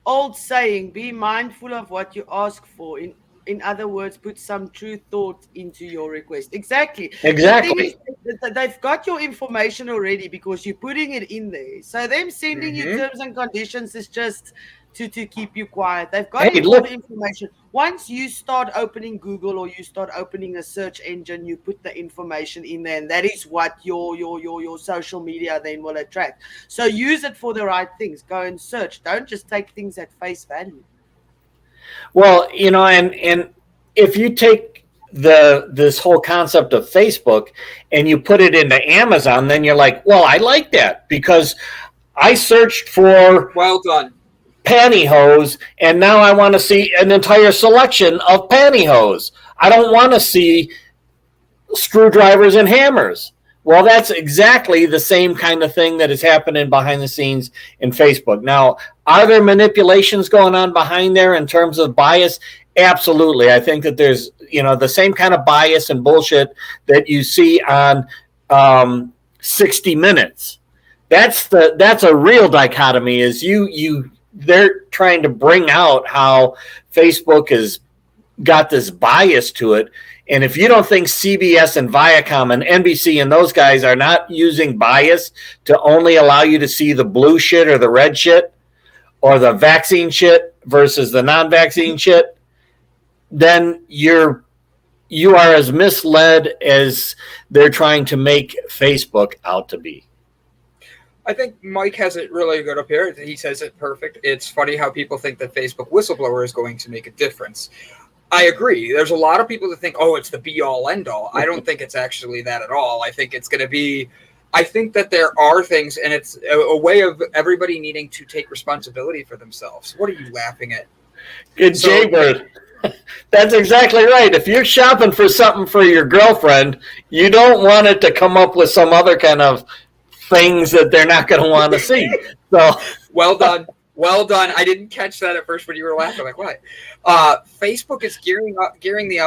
Old saying, be mindful of what you ask for. In other words, put some true thought into your request. Exactly. Exactly. The thing is, they've got your information already because you're putting it in there. So them sending you terms and conditions is just to keep you quiet. They've got all the information. Once you start opening Google or you start opening a search engine, you put the information in there, and that is what your social media then will attract. So use it for the right things. Go and search. Don't just take things at face value. Well, you know, and if you take this whole concept of Facebook and you put it into Amazon, then you're like, well, I like that because I searched for well done pantyhose, and now I want to see an entire selection of pantyhose. I don't want to see screwdrivers and hammers. Well, that's exactly the same kind of thing that is happening behind the scenes in Facebook. Now, are there manipulations going on behind there in terms of bias? Absolutely. I think that there's, you know, the same kind of bias and bullshit that you see on 60 Minutes. That's a real dichotomy. Is they're trying to bring out how Facebook has got this bias to it. And if you don't think CBS and Viacom and NBC and those guys are not using bias to only allow you to see the blue shit or the red shit or the vaccine shit versus the non-vaccine shit, then you are as misled as they're trying to make Facebook out to be. I think Mike has it really good up here. He says it perfect. It's funny how people think that Facebook whistleblower is going to make a difference. I agree. There's a lot of people that think, oh, it's the be-all, end-all. I don't think it's actually that at all. I think it's going to be – I think that there are things, and it's a way of everybody needing to take responsibility for themselves. What are you laughing at? Good Jaybird. That's exactly right. If you're shopping for something for your girlfriend, you don't want it to come up with some other kind of things that they're not going to want to see. So well done. Well done. I didn't catch that at first when you were laughing. Like, what? Facebook is gearing the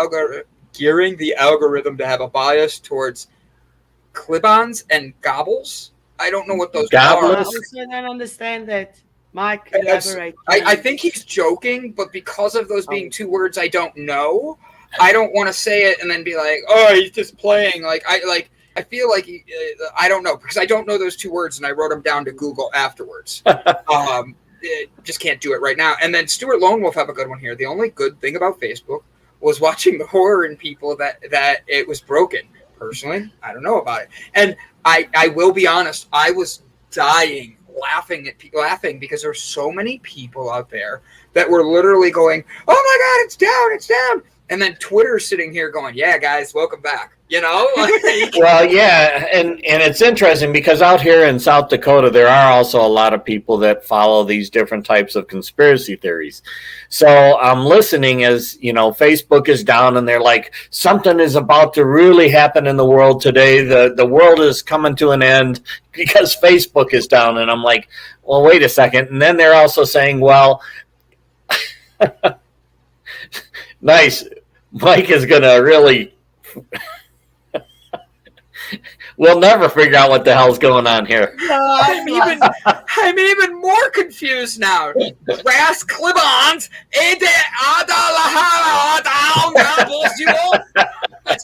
algorithm to have a bias towards clip-ons and gobbles. I don't know what those are. I also don't understand that. Mike, elaborate. I think he's joking, but because of those being two words I don't know, I don't want to say it and then be like, oh, he's just playing. I feel like I don't know because I don't know those two words and I wrote them down to Google afterwards. Just can't do it right now. And then Stuart Lone Wolf have a good one here. The only good thing about Facebook was watching the horror in people that it was broken. Personally, I don't know about it. And I will be honest, I was dying laughing because there's so many people out there that were literally going, oh my God, it's down. And then Twitter's sitting here going, yeah, guys, welcome back. You know? Well, yeah, and it's interesting because out here in South Dakota, there are also a lot of people that follow these different types of conspiracy theories. So I'm listening as, you know, Facebook is down and they're like, something is about to really happen in the world today. The world is coming to an end because Facebook is down. And I'm like, well, wait a second. And then they're also saying, well, nice. Mike is going to really... We'll never figure out what the hell's going on here. I'm even more confused now. Grass clip-ons. That's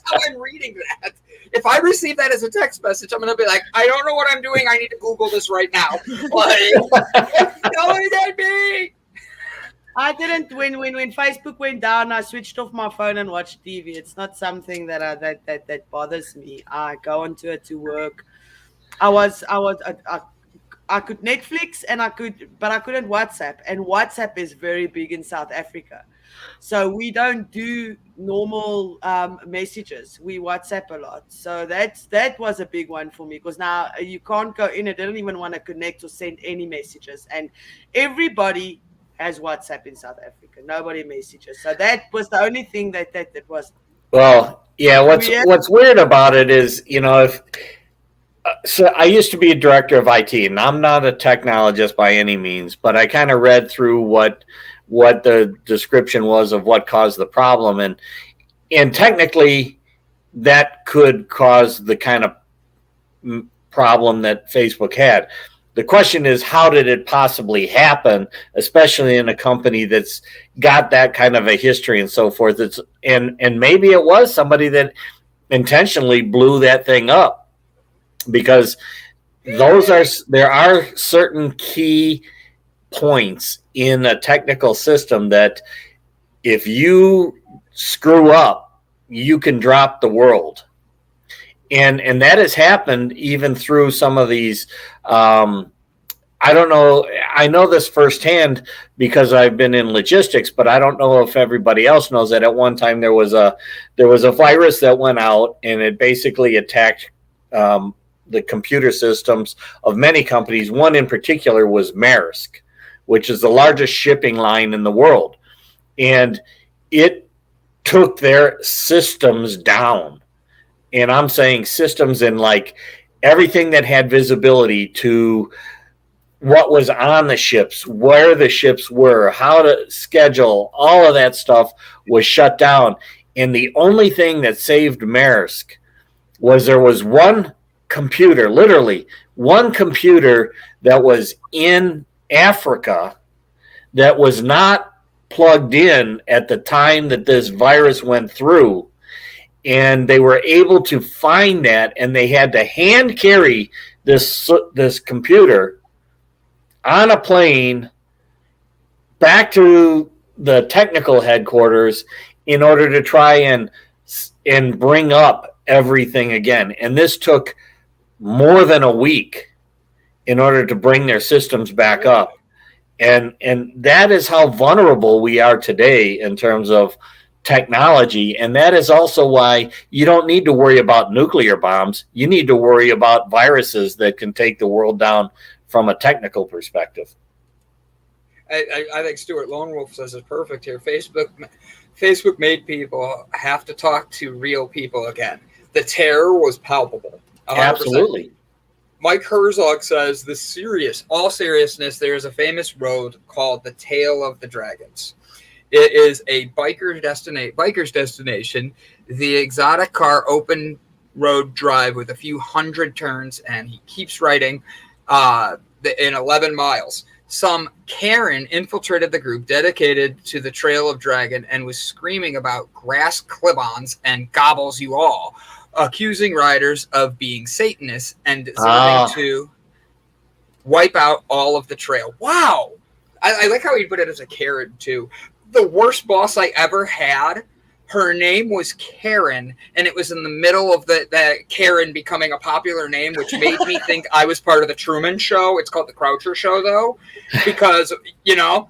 how I'm reading that. If I receive that as a text message, I'm going to be like, I don't know what I'm doing. I need to Google this right now. Like, what's going at me? I didn't when Facebook went down. I switched off my phone and watched TV. It's not something that bothers me. I go onto it to work. I could Netflix and but I couldn't WhatsApp. And WhatsApp is very big in South Africa. So we don't do normal messages. We WhatsApp a lot. So that was a big one for me, because now you can't go in. I don't even want to connect or send any messages. And everybody has WhatsApp in South Africa. Nobody messages. So that was the only thing that was. Well, yeah. What's weird about it is, if so, I used to be a director of IT, and I'm not a technologist by any means, but I kind of read through what the description was of what caused the problem, and technically that could cause the kind of problem that Facebook had. The question is, how did it possibly happen, especially in a company that's got that kind of a history and so forth? And maybe it was somebody that intentionally blew that thing up, because there are certain key points in a technical system that if you screw up, you can drop the world. And that has happened even through some of these. I don't know. I know this firsthand because I've been in logistics, but I don't know if everybody else knows that at one time there was a virus that went out, and it basically attacked the computer systems of many companies. One in particular was Maersk, which is the largest shipping line in the world, and it took their systems down. And I'm saying systems in like everything that had visibility to what was on the ships, where the ships were, how to schedule, all of that stuff was shut down. And the only thing that saved Maersk was there was one computer, literally one computer that was in Africa that was not plugged in at the time that this virus went through. And they were able to find that, and they had to hand carry this computer on a plane back to the technical headquarters in order to try and bring up everything again. And this took more than a week in order to bring their systems back up. And that is how vulnerable we are today in terms of technology. And that is also why you don't need to worry about nuclear bombs. You need to worry about viruses that can take the world down from a technical perspective. I think Stuart Lone Wolf says it's perfect here. Facebook made people have to talk to real people again. The terror was palpable. 100%. Absolutely. Mike Herzog says, all seriousness, there is a famous road called the Tail of the Dragons. It is a biker's destination, the exotic car open road drive with a few hundred turns, and he keeps writing in 11 miles. Some Karen infiltrated the group dedicated to the Trail of Dragon and was screaming about grass clip-ons and gobbles you all, accusing riders of being Satanists and deserving to wipe out all of the trail. Wow. I like how he put it as a Karen, too. The worst boss I ever had, her name was Karen, and it was in the middle of the Karen becoming a popular name, which made me think I was part of the Truman Show. It's called the Croucher Show, though, because, the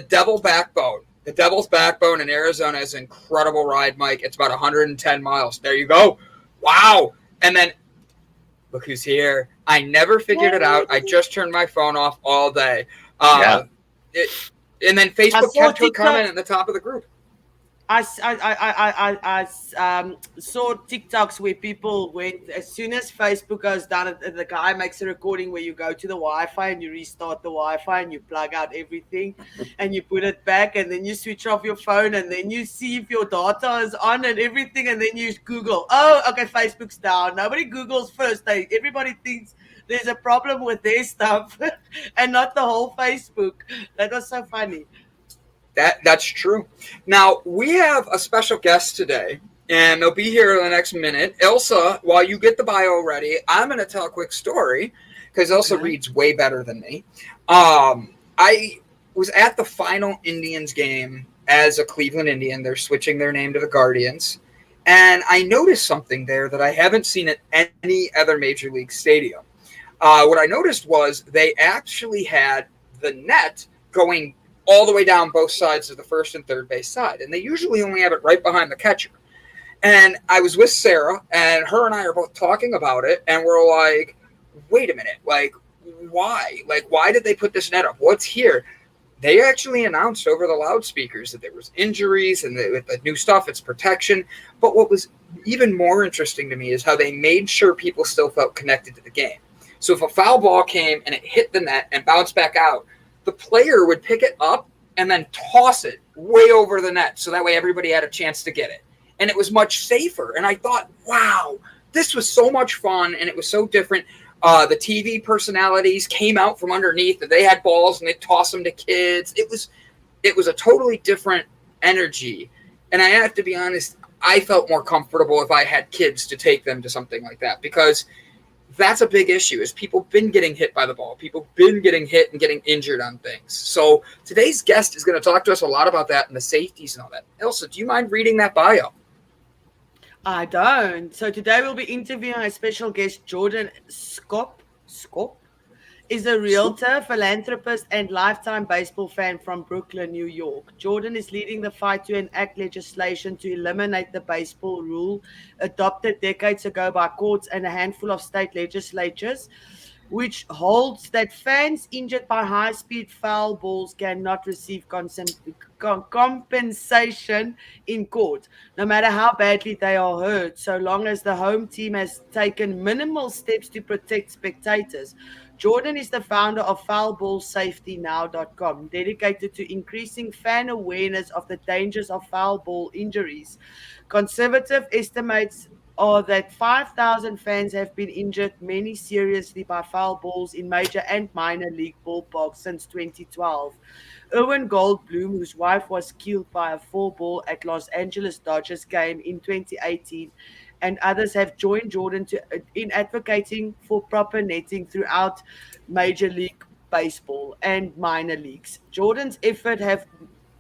Devil Backbone. The Devil's Backbone in Arizona is an incredible ride, Mike. It's about 110 miles. There you go. Wow. And then, look who's here. I never figured it out. I just turned my phone off all day. And then Facebook kept her comment at the top of the group. I saw TikToks where people went, as soon as Facebook goes down, the guy makes a recording where you go to the Wi-Fi and you restart the Wi-Fi and you plug out everything and you put it back, and then you switch off your phone, and then you see if your data is on and everything, and then you Google. Oh, okay, Facebook's down. Nobody Googles first. Everybody thinks there's a problem with their stuff and not the whole Facebook. That was so funny. That's true. Now, we have a special guest today, and they'll be here in the next minute. Ilse, while you get the bio ready, I'm going to tell a quick story, because Ilse reads way better than me. I was at the final Indians game as a Cleveland Indian. They're switching their name to the Guardians. And I noticed something there that I haven't seen at any other major league stadium. What I noticed was they actually had the net going all the way down both sides of the first and third base side. And they usually only have it right behind the catcher. And I was with Sarah, and her and I are both talking about it. And we're like, wait a minute, like, why? Like, why did they put this net up? What's here? They actually announced over the loudspeakers that there was injuries and with the new stuff, it's protection. But what was even more interesting to me is how they made sure people still felt connected to the game. So if a foul ball came and it hit the net and bounced back out, the player would pick it up and then toss it way over the net. So that way everybody had a chance to get it. And it was much safer. And I thought, wow, this was so much fun and it was so different. The TV personalities came out from underneath and they had balls and they tossed them to kids. It was a totally different energy. And I have to be honest, I felt more comfortable if I had kids to take them to something like that, because that's a big issue is people been getting hit by the ball. People been getting hit and getting injured on things. So today's guest is going to talk to us a lot about that and the safeties and all that. Ilse, do you mind reading that bio? I don't. So today we'll be interviewing a special guest, Jordan Skopp. Skopp is a realtor, philanthropist, and lifetime baseball fan from Brooklyn, New York. Jordan is leading the fight to enact legislation to eliminate the baseball rule adopted decades ago by courts and a handful of state legislatures, which holds that fans injured by high-speed foul balls cannot receive compensation in court, no matter how badly they are hurt, so long as the home team has taken minimal steps to protect spectators. Jordan is the founder of foulballsafetynow.com, dedicated to increasing fan awareness of the dangers of foul ball injuries. Conservative estimates are that 5,000 fans have been injured, many seriously, by foul balls in major and minor league ballparks since 2012. Erwin Goldbloom, whose wife was killed by a foul ball at Los Angeles Dodgers game in 2018, and others have joined Jordan in advocating for proper netting throughout Major League Baseball and minor leagues. Jordan's efforts have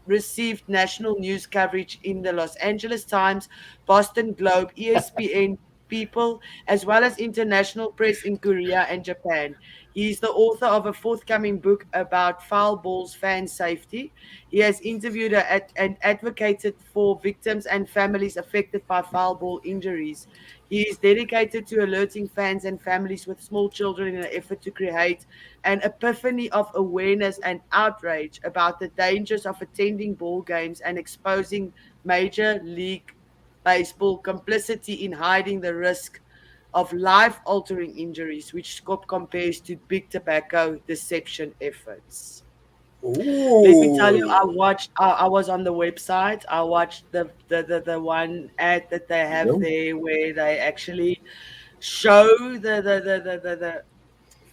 received national news coverage in the Los Angeles Times, Boston Globe, ESPN, People, as well as international press in Korea and Japan. He is the author of a forthcoming book about foul balls fan safety. He has interviewed and advocated for victims and families affected by foul ball injuries. He is dedicated to alerting fans and families with small children in an effort to create an epiphany of awareness and outrage about the dangers of attending ball games and exposing Major League Baseball complicity in hiding the risk of life-altering injuries, which Skopp compares to big tobacco deception efforts. Ooh. Let me tell you, I was on the website. I watched the one ad that they have there where they actually show the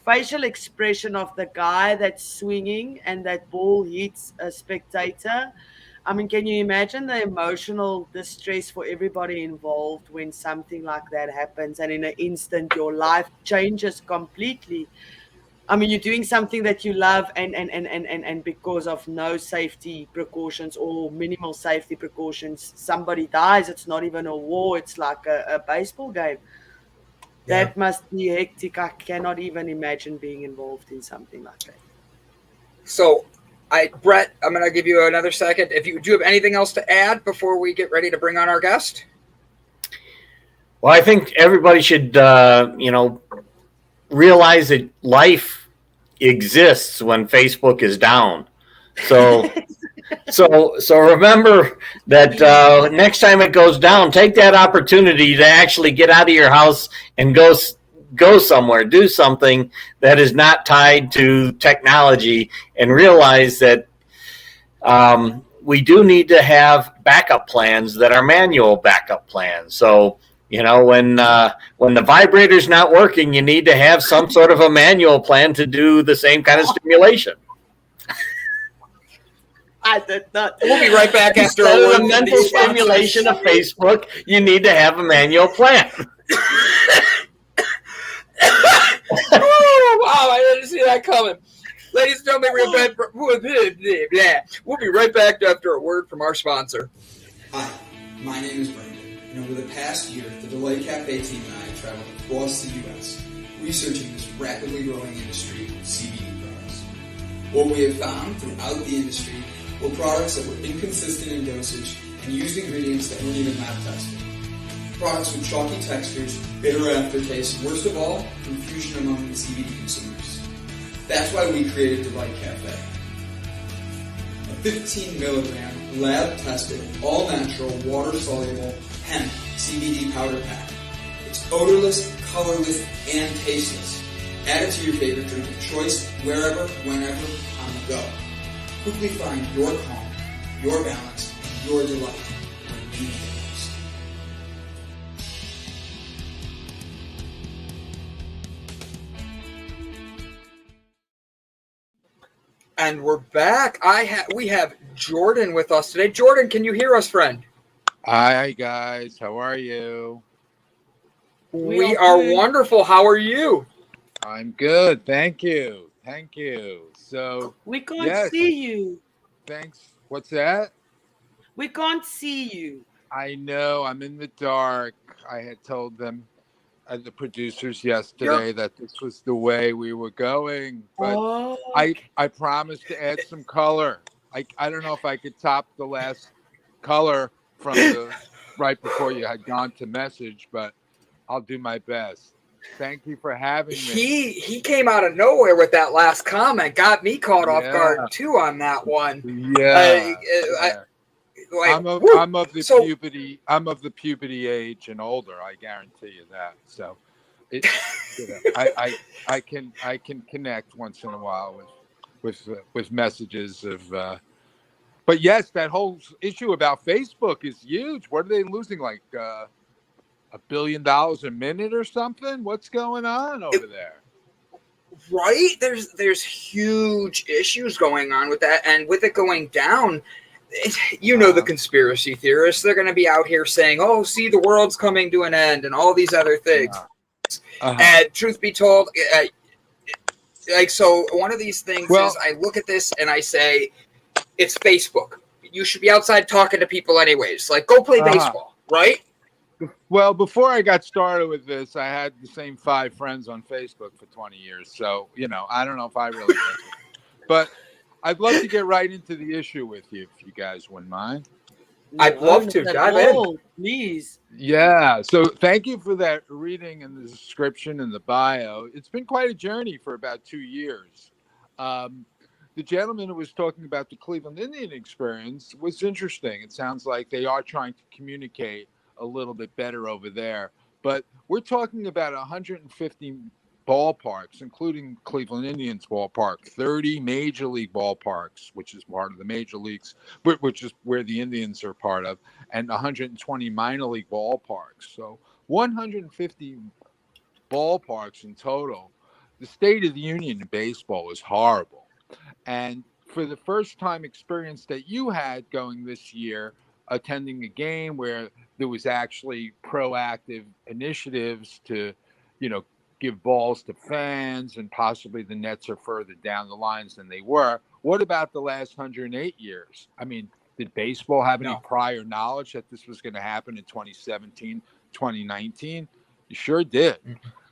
facial expression of the guy that's swinging and that ball hits a spectator. I mean, can you imagine the emotional distress for everybody involved when something like that happens and in an instant your life changes completely? I mean, you're doing something that you love and because of no safety precautions or minimal safety precautions, somebody dies. It's not even a war. It's like a baseball game. Yeah. That must be hectic. I cannot even imagine being involved in something like that. So, Brett, I'm going to give you another second. Do you have anything else to add before we get ready to bring on our guest? Well, I think everybody should, realize that life exists when Facebook is down. So remember that next time it goes down, take that opportunity to actually get out of your house and go somewhere, do something that is not tied to technology, and realize that we do need to have backup plans that are manual backup plans. So, when the vibrator's not working, you need to have some sort of a manual plan to do the same kind of stimulation. I did not. We'll be right back after the mental stimulation of Facebook. You need to have a manual plan. Oh, wow, I didn't see that coming. Ladies and gentlemen, we'll be right back after a word from our sponsor. Hi, my name is Brandon, and over the past year, the Delight Cafe team and I have traveled across the U.S. researching this rapidly growing industry of CBD products. What we have found throughout the industry were products that were inconsistent in dosage and used ingredients that weren't even lab tested. Products with chalky textures, bitter aftertaste, and worst of all, confusion among the CBD consumers. That's why we created Delight Cafe. A 15 milligram, lab-tested, all-natural, water-soluble hemp CBD powder pack. It's odorless, colorless, and tasteless. Add it to your favorite drink of choice, wherever, whenever, on the go. Quickly find your calm, your balance, and your delight when you need it most. And we're back. We have Jordan with us today. Jordan, can you hear us, friend? Hi, guys. How are you? We are wonderful. How are you? I'm good. Thank you. Thank you. So We can't see you. Thanks. What's that? We can't see you. I know. I'm in the dark. I had told them, the producers yesterday, that this was the way we were going. But I promised to add some color. I don't know if I could top the last color from the right before you had gone to message, but I'll do my best. Thank you for having me. He came out of nowhere with that last comment. Got me caught off guard too on that one. Yeah. Like, I'm of the puberty age and older. I guarantee you that. So, I can connect once in a while with messages of. But yes, that whole issue about Facebook is huge. What are they losing? Like $1 billion a minute or something? What's going on over there? Right? There's huge issues going on with that, and with it going down. The conspiracy theorists, they're going to be out here saying, oh, see, the world's coming to an end and all these other things. And truth be told, so one of these things is I look at this and I say, it's Facebook. You should be outside talking to people anyways. Like, go play baseball, right? Well, before I got started with this, I had the same 5 friends on Facebook for 20 years. So, I don't know if I really but I'd love to get right into the issue with you, if you guys wouldn't mind. I'd love to. Dive in. Please. Yeah. So thank you for that reading and the description and the bio. It's been quite a journey for about 2 years. The gentleman who was talking about the Cleveland Indian experience was interesting. It sounds like they are trying to communicate a little bit better over there. But we're talking about 150 ballparks, including Cleveland Indians ballpark, 30 major league ballparks, which is part of the major leagues, which is where the Indians are part of, and 120 minor league ballparks. So 150 ballparks in total. The state of the union in baseball is horrible. And for the first time experience that you had going this year, attending a game where there was actually proactive initiatives to, give balls to fans, and possibly the Nets are further down the lines than they were. What about the last 108 years? I mean, did baseball have any prior knowledge that this was going to happen in 2017, 2019? You sure did.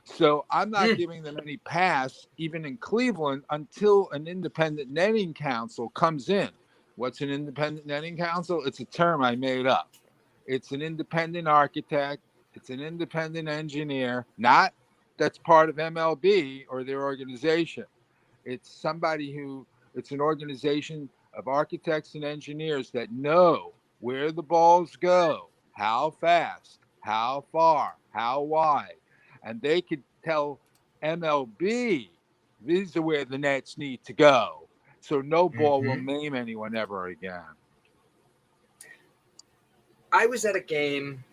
So I'm not giving them any pass, even in Cleveland, until an independent netting council comes in. What's an independent netting council? It's a term I made up. It's an independent architect. It's an independent engineer, not that's part of MLB or their organization. It's it's an organization of architects and engineers that know where the balls go, how fast, how far, how wide. And they could tell MLB, these are where the Nets need to go. So no ball will maim anyone ever again. I was at a game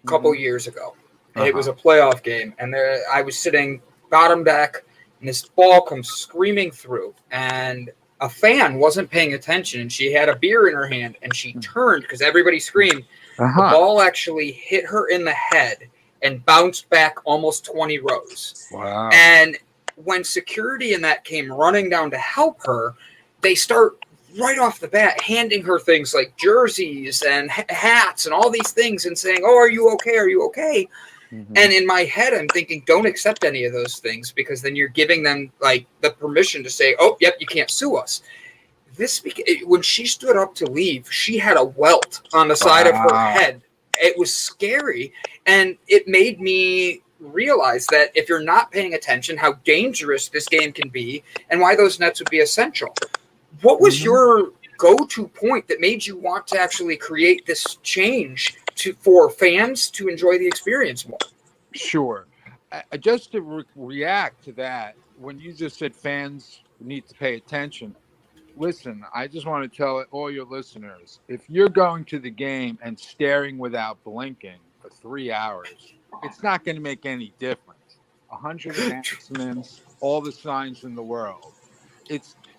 a couple years ago. It was a playoff game, and I was sitting bottom deck, and this ball comes screaming through, and a fan wasn't paying attention, and she had a beer in her hand, and she turned because everybody screamed. The ball actually hit her in the head and bounced back almost 20 rows. Wow. And when security and that came running down to help her, they start right off the bat handing her things like jerseys and hats and all these things and saying, "Oh, are you okay? Are you okay?" Mhm. And in my head, I'm thinking, don't accept any of those things, because then you're giving them like the permission to say, "Oh, yep, you can't sue us." When she stood up to leave, she had a welt on the side of her Wow. head. It was scary, and it made me realize that if you're not paying attention, how dangerous this game can be, and why those nets would be essential. What was your go-to point that made you want to actually create this change for fans to enjoy the experience more? Sure. Just to react to that, when you just said fans need to pay attention, listen, I just want to tell all your listeners, if you're going to the game and staring without blinking for 3 hours, it's not going to make any difference. 100 announcements, all the signs in the world.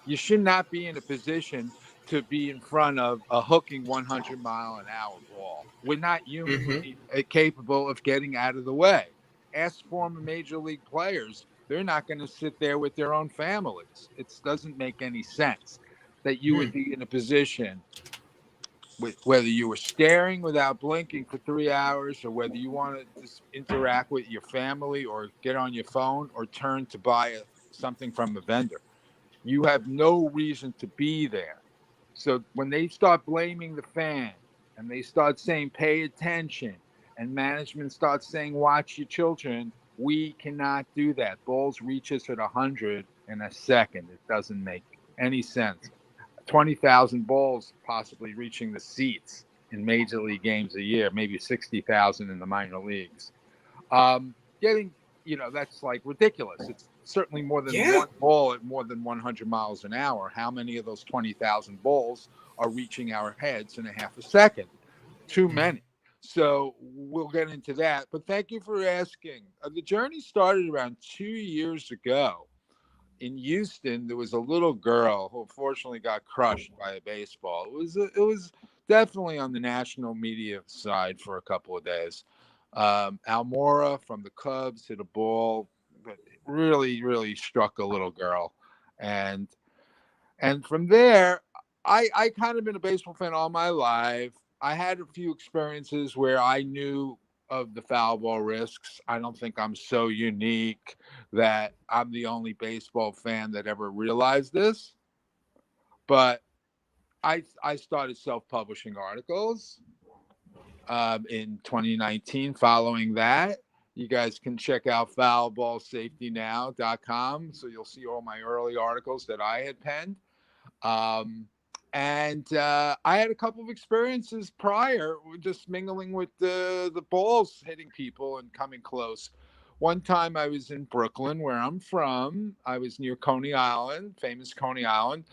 You should not be in a position to be in front of a hooking 100-mile-an-hour ball. We're not humanly capable of getting out of the way. Ask former major league players. They're not going to sit there with their own families. It doesn't make any sense that you would be in a position with whether you were staring without blinking for 3 hours, or whether you want to just interact with your family or get on your phone or turn to buy something from a vendor. You have no reason to be there. So when they start blaming the fan and they start saying pay attention, and management starts saying watch your children, we cannot do that. Balls reach us at 100 in a second. It doesn't make any sense. 20,000 balls possibly reaching the seats in major league games a year, maybe 60,000 in the minor leagues. Getting, that's like ridiculous. It's certainly more than one ball at more than 100 miles an hour. How many of those 20,000 balls are reaching our heads in a half a second? Too many. So we'll get into that. But thank you for asking. The journey started around 2 years ago. In Houston, there was a little girl who unfortunately got crushed by a baseball. It was definitely on the national media side for a couple of days. Almora from the Cubs hit a ball, but really, really struck a little girl, and from there, I kind of been a baseball fan all my life. I had a few experiences where I knew of the foul ball risks. I don't think I'm so unique that I'm the only baseball fan that ever realized this. But I started self-publishing articles in 2019. Following that, you guys can check out foulballsafetynow.com. So you'll see all my early articles that I had penned. And I had a couple of experiences prior, just mingling with the balls hitting people and coming close. One time I was in Brooklyn, where I'm from. I was near Coney Island, famous Coney Island,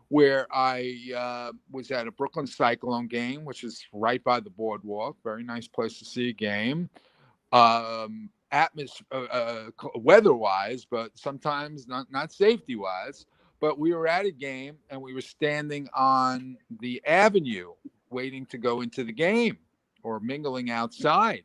where I was at a Brooklyn Cyclone game, which is right by the boardwalk. Very nice place to see a game. Weather-wise, but sometimes not safety-wise. But we were at a game, and we were standing on the avenue waiting to go into the game or mingling outside.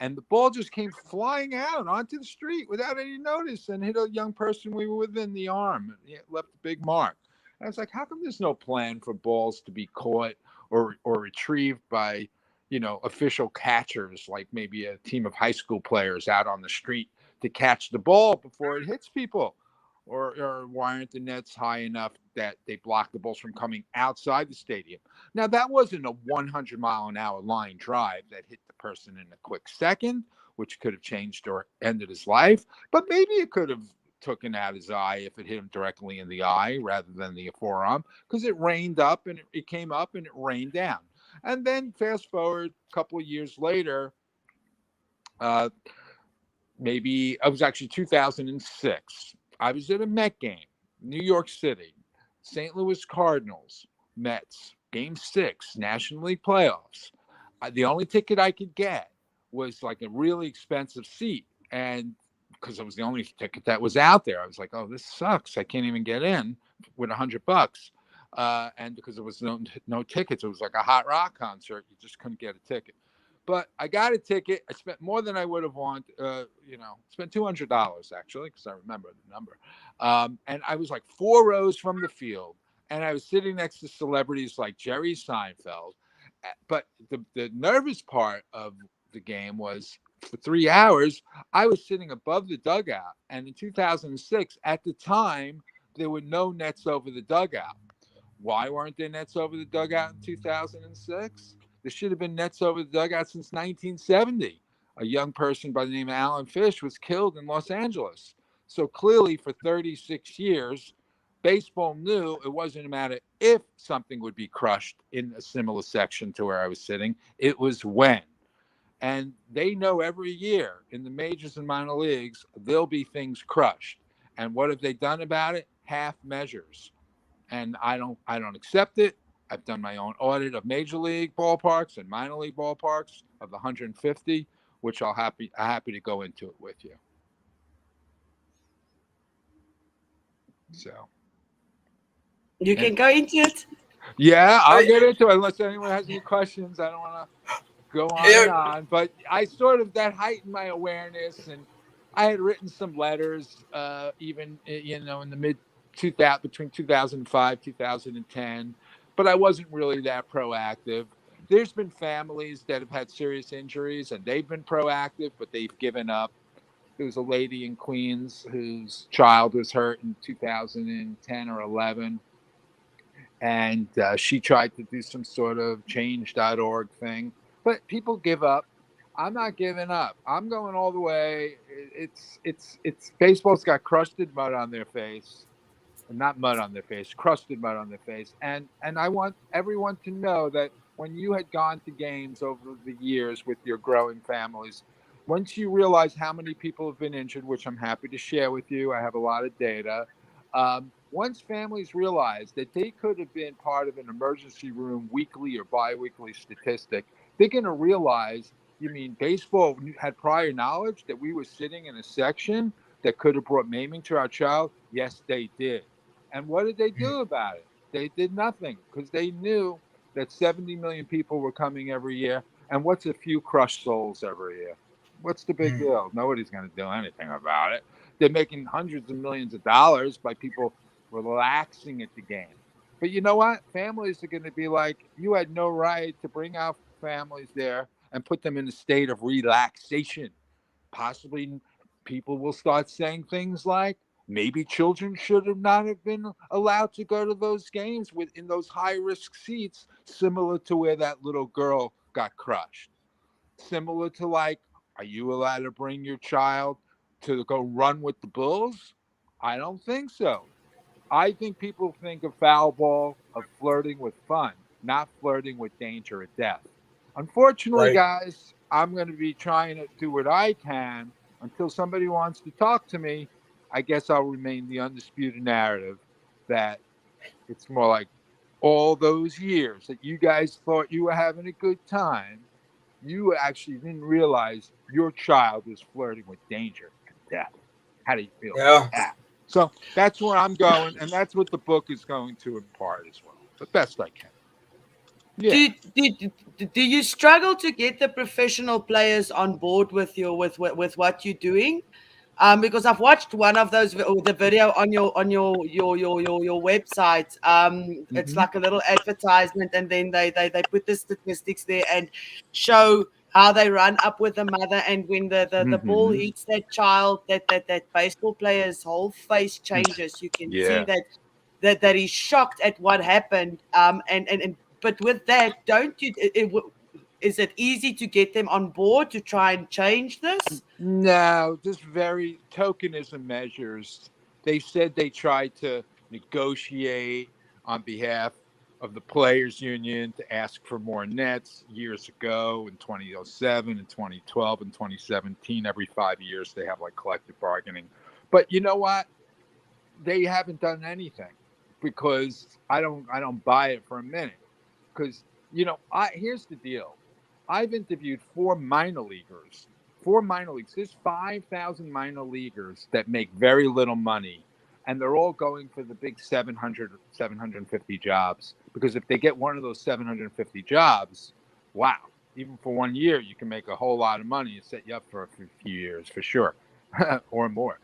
And the ball just came flying out onto the street without any notice and hit a young person we were within the arm. It left a big mark. And I was like, how come there's no plan for balls to be caught or retrieved by, official catchers, like maybe a team of high school players out on the street to catch the ball before it hits people? Or why aren't the nets high enough that they block the balls from coming outside the stadium? Now, that wasn't a 100-mile-an-hour line drive that hit the person in a quick second, which could have changed or ended his life. But maybe it could have taken out his eye if it hit him directly in the eye rather than the forearm, because it rained up and it came up and it rained down. And then fast forward a couple of years later, maybe it was actually 2006. I was at a Met game, New York City, St. Louis Cardinals, Mets, Game 6, National League playoffs. The only ticket I could get was like a really expensive seat. And because it was the only ticket that was out there, I was like, oh, this sucks. I can't even get in with $100. And because there was no tickets, it was like a hot rock concert. You just couldn't get a ticket. But I got a ticket. I spent more than I would have wanted. Spent $200 actually, because I remember the number. And I was like 4 rows from the field, and I was sitting next to celebrities like Jerry Seinfeld. But the nervous part of the game was, for 3 hours, I was sitting above the dugout. And in 2006, at the time, there were no nets over the dugout. Why weren't there nets over the dugout in 2006? There should have been nets over the dugout since 1970. A young person by the name of Alan Fish was killed in Los Angeles. So clearly, for 36 years, baseball knew it wasn't a matter if something would be crushed in a similar section to where I was sitting. It was when. And they know every year in the majors and minor leagues, there'll be things crushed. And what have they done about it? Half measures. And I don't accept it. I've done my own audit of major league ballparks and minor league ballparks of the 150, which I'm happy to go into it with you. So You can go into it. yeah, I'll get into it unless anyone has any questions. I don't want to go on and on, but I that heightened my awareness, and I had written some letters, even in the between 2005 2010, but I wasn't really that proactive. There's been families that have had serious injuries, and they've been proactive, but they've given up. There was a lady in Queens whose child was hurt in 2010 or 11. And she tried to do some sort of change.org thing, but people give up. I'm not giving up. I'm going all the way. It's baseball's got crusted mud on their face, not mud on their face, crusted mud on their face. And I want everyone to know that when you had gone to games over the years with your growing families, once you realize how many people have been injured, which I'm happy to share with you, I have a lot of data. Once families realize that they could have been part of an emergency room weekly or biweekly statistic, they're going to realize, you mean baseball had prior knowledge that we were sitting in a section that could have brought maiming to our child? Yes, they did. And what did they do about it? They did nothing, because they knew that 70 million people were coming every year. And what's a few crushed souls every year? What's the big deal? Nobody's going to do anything about it. They're making hundreds of millions of dollars by people relaxing at the game. But you know what? Families are going to be like, you had no right to bring our families there and put them in a state of relaxation. Possibly people will start saying things like, maybe children should have not have been allowed to go to those games in those high-risk seats, similar to where that little girl got crushed. Similar to, like, are you allowed to bring your child to go run with the Bulls? I don't think so. I think people think of foul ball of flirting with fun, not flirting with danger or death. Unfortunately, guys, I'm going to be trying to do what I can until somebody wants to talk to me. I guess I'll remain the undisputed narrative that it's more like all those years that you guys thought you were having a good time, you actually didn't realize your child was flirting with danger and death. How do you feel about that? So that's where I'm going, and that's what the book is going to impart as well, the best I can. Yeah. Do you struggle to get the professional players on board with what you're doing? Because I've watched one of those, the video on your website. It's like a little advertisement, and then they put the statistics there and show how they run up with the mother, and when the ball hits that child, that baseball player's whole face changes. You can see that he's shocked at what happened. But with that, is it easy to get them on board to try and change this? No, just very tokenism measures. They said they tried to negotiate on behalf of the players union to ask for more nets years ago in 2007 and 2012 and 2017. Every 5 years they have like collective bargaining. But you know what? They haven't done anything, because I don't buy it for a minute. Because, here's the deal. I've interviewed 4 minor leaguers. 4 minor leagues. There's 5,000 minor leaguers that make very little money, and they're all going for the big 750 jobs. Because if they get one of those 750 jobs, wow, even for 1 year, you can make a whole lot of money and set you up for a few years for sure, or more.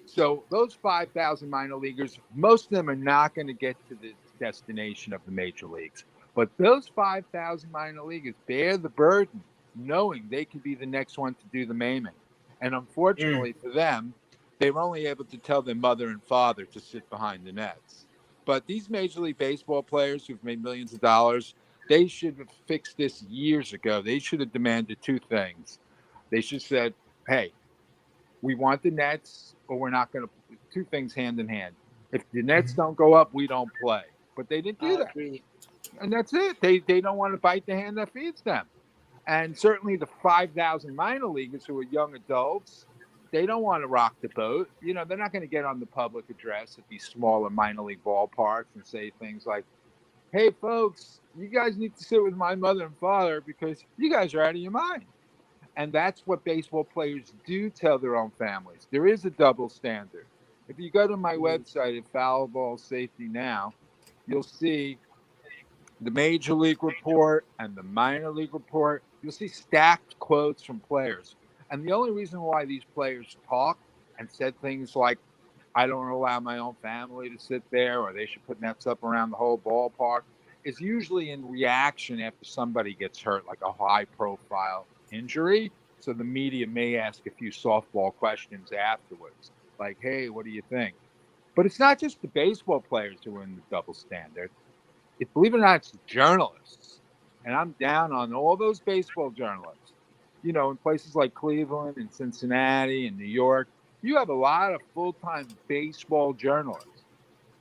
So those 5,000 minor leaguers, most of them are not going to get to the destination of the major leagues. But those 5,000 minor leaguers bear the burden, knowing they could be the next one to do the maiming. And unfortunately for them, they were only able to tell their mother and father to sit behind the nets. But these Major League Baseball players who've made millions of dollars, they should have fixed this years ago. They should have demanded two things. They should have said, hey, we want the Nets, or we're not going to. Two things hand in hand. If the Nets don't go up, we don't play. But they didn't do that. Agree. And that's it. They don't want to bite the hand that feeds them. And certainly the 5,000 minor leaguers who are young adults, they don't want to rock the boat. You know, they're not going to get on the public address at these smaller minor league ballparks and say things like, hey, folks, you guys need to sit with my mother and father because you guys are out of your mind. And that's what baseball players do tell their own families. There is a double standard. If you go to my website at Foul Ball Safety Now, you'll see the Major League report and the minor league report. You'll see stacked quotes from players. And the only reason why these players talk and said things like, I don't allow my own family to sit there, or they should put nets up around the whole ballpark, is usually in reaction after somebody gets hurt, like a high-profile injury. So the media may ask a few softball questions afterwards, like, hey, what do you think? But it's not just the baseball players who are in the double standard. Believe it or not, it's the journalists. And I'm down on all those baseball journalists. You know, in places like Cleveland and Cincinnati and New York, you have a lot of full-time baseball journalists.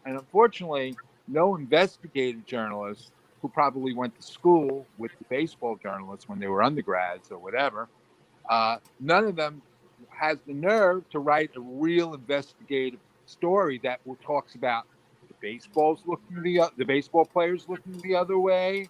And unfortunately, no investigative journalists who probably went to school with the baseball journalists when they were undergrads or whatever, none of them has the nerve to write a real investigative story that talks about the baseball players looking the other way,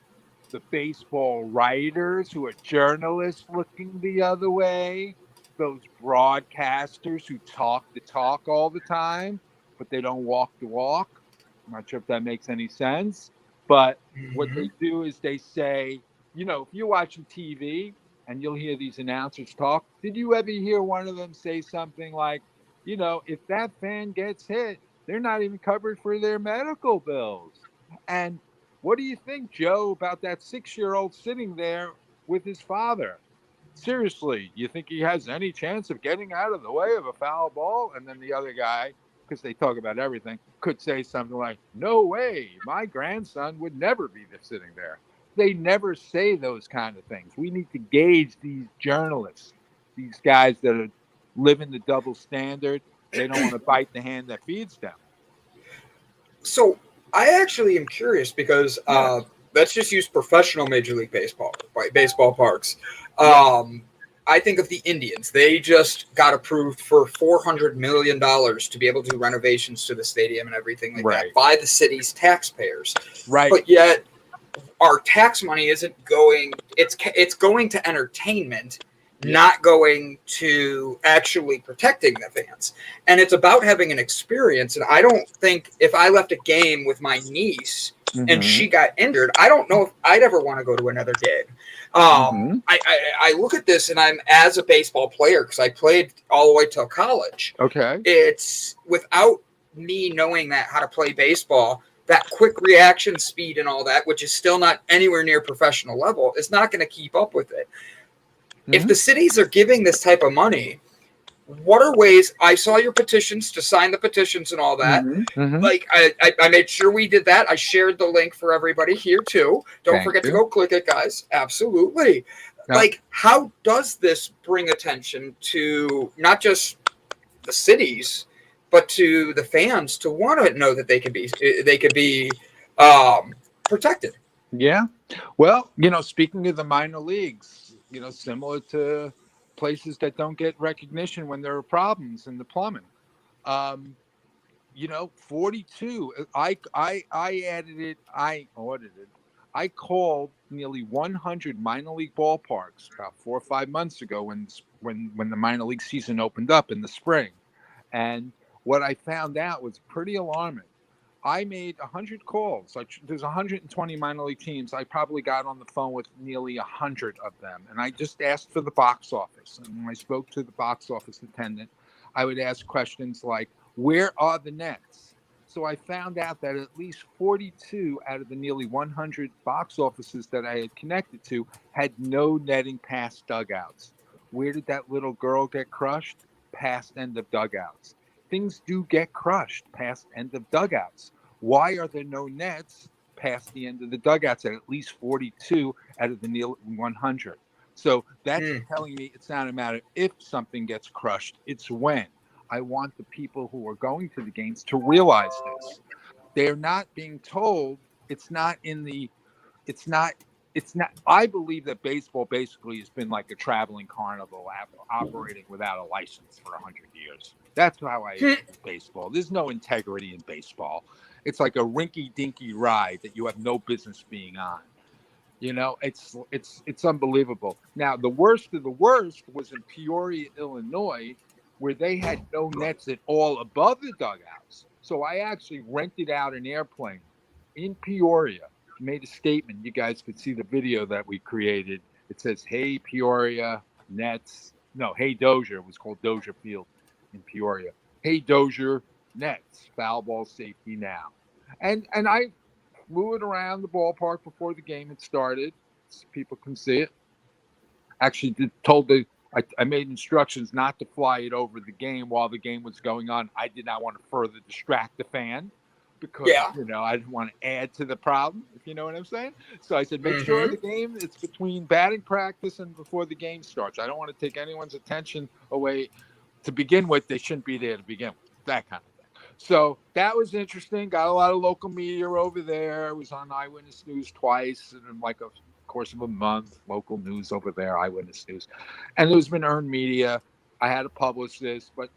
the baseball writers who are journalists looking the other way, those broadcasters who talk the talk all the time, but they don't walk the walk. I'm not sure if that makes any sense. But what they do is they say, you know, if you're watching TV and you'll hear these announcers talk, did you ever hear one of them say something like, you know, if that fan gets hit, they're not even covered for their medical bills? And what do you think, Joe, about that 6-year-old sitting there with his father? Seriously, you think he has any chance of getting out of the way of a foul ball? And then the other guy, because they talk about everything, could say something like, no way, my grandson would never be sitting there. They never say those kind of things. We need to gauge these journalists, these guys that live in the double standard. They don't want to bite the hand that feeds them. So I actually am curious because let's just use professional Major League Baseball, right? Baseball parks. I think of the Indians. They just got approved for $400 million to be able to do renovations to the stadium and everything like that by the city's taxpayers. Right. But yet our tax money isn't going, it's going to entertainment, not going to actually protecting the fans. And it's about having an experience. And I don't think if I left a game with my niece and she got injured, I don't know if I'd ever want to go to another game. I look at this and I'm, as a baseball player, because I played all the way till college. Okay. It's without me knowing that how to play baseball, that quick reaction speed and all that, which is still not anywhere near professional level, is not going to keep up with it. If the cities are giving this type of money, what are ways? I saw your petitions to sign the petitions and all that. Like I made sure we did that. I shared the link for everybody here too. Don't forget to go click it, guys. Absolutely. No. Like, how does this bring attention to not just the cities, but to the fans to want to know that they could be protected? Yeah. Well, you know, speaking of the minor leagues, you know, similar to places that don't get recognition when there are problems in the plumbing. You know, 42, I audited, I called nearly 100 minor league ballparks about 4 or 5 months ago when the minor league season opened up in the spring. And what I found out was pretty alarming. I made 100 calls. Like, there's 120 minor league teams. I probably got on the phone with nearly 100 of them. And I just asked for the box office. And when I spoke to the box office attendant, I would ask questions like, where are the nets? So I found out that at least 42 out of the nearly 100 box offices that I had connected to had no netting past dugouts. Where did that little girl get crushed? Past end of dugouts. Things do get crushed past end of dugouts. Why are there no nets past the end of the dugouts at least 42 out of the nearly 100? So that's telling me it's not a matter if something gets crushed, it's when. I want the people who are going to the games to realize this. They're not being told. It's not. I believe that baseball basically has been like a traveling carnival operating without a license for 100 years. That's how I view baseball. There's no integrity in baseball. It's like a rinky-dinky ride that you have no business being on. You know, it's unbelievable. Now, the worst of the worst was in Peoria, Illinois, where they had no nets at all above the dugouts. So I actually rented out an airplane in Peoria, made a statement. You guys could see the video that we created. It says, "Hey, Peoria, nets." No, "Hey, Dozier." It was called Dozier Field in Peoria. "Hey, Dozier, nets. Foul ball safety now." And I flew it around the ballpark before the game had started, so people can see it. Actually, I made instructions not to fly it over the game while the game was going on. I did not want to further distract the fan because, I didn't want to add to the problem, if you know what I'm saying. So I said, make sure the game, it's between batting practice and before the game starts. I don't want to take anyone's attention away. To begin with, they shouldn't be there to begin with, that kind of thing. So that was interesting. Got a lot of local media over there. I was on Eyewitness News twice in like a course of a month. Local news over there, Eyewitness News. And there's been earned media. I had to publish this, but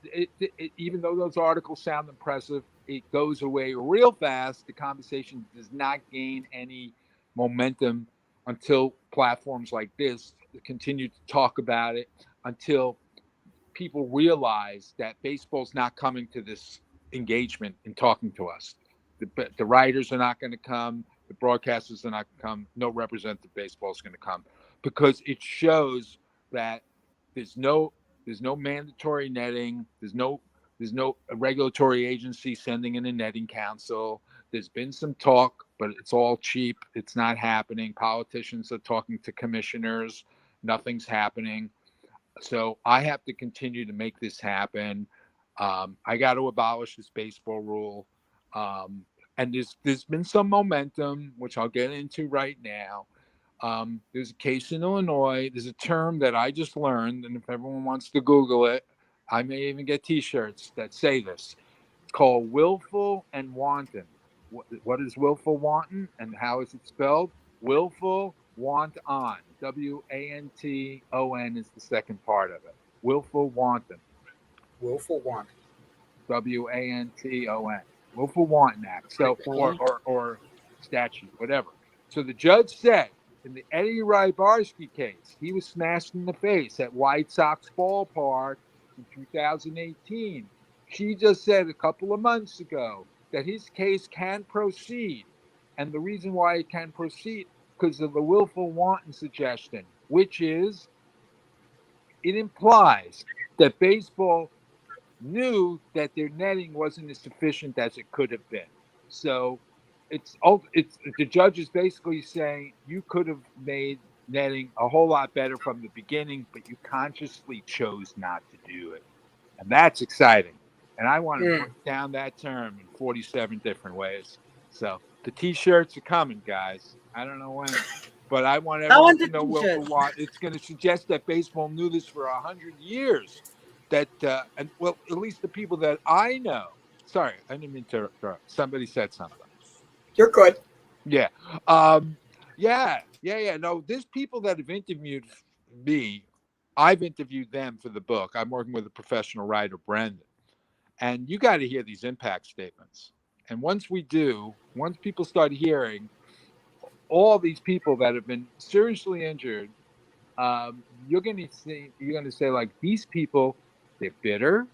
even though those articles sound impressive, it goes away real fast. The conversation does not gain any momentum until platforms like this continue to talk about it, until people realize that baseball's not coming to this engagement and talking to us. The writers are not going to come. The broadcasters are not going to come. No representative baseball is going to come, because it shows that there's no mandatory netting. There's no regulatory agency sending in a netting council. There's been some talk, but it's all cheap. It's not happening. Politicians are talking to commissioners. Nothing's happening. So I have to continue to make this happen. I got to abolish this baseball rule. And there's been some momentum, which I'll get into right now. There's a case in Illinois. There's a term that I just learned, and if everyone wants to Google it, I may even get T-shirts that say this. It's called willful and wanton. What is willful wanton, and how is it spelled? Willful wanton. WANTON is the second part of it. Willful wanton. Willful wanton. WANTON. Willful wanton act. So or statute, whatever. So the judge said in the Eddie Rybarsky case, he was smashed in the face at White Sox ballpark in 2018. She just said a couple of months ago that his case can proceed. And the reason why it can proceed, because of the willful wanton suggestion, which is, it implies that baseball knew that their netting wasn't as sufficient as it could have been. So it's the judge is basically saying you could have made netting a whole lot better from the beginning, but you consciously chose not to do it. And that's exciting. And I want to break down that term in 47 different ways. So the T-shirts are coming, guys. I don't know when, but I want everyone to know willful wanton. It's going to suggest that baseball knew this for 100 years. That and well, at least the people that I know. Sorry, I didn't mean to interrupt. Somebody said something. You're good. Yeah. Yeah. No, there's people that have interviewed me. I've interviewed them for the book. I'm working with a professional writer, Brendan. And you got to hear these impact statements. And once people start hearing all these people that have been seriously injured, you're going to say like, these people, they're bitter,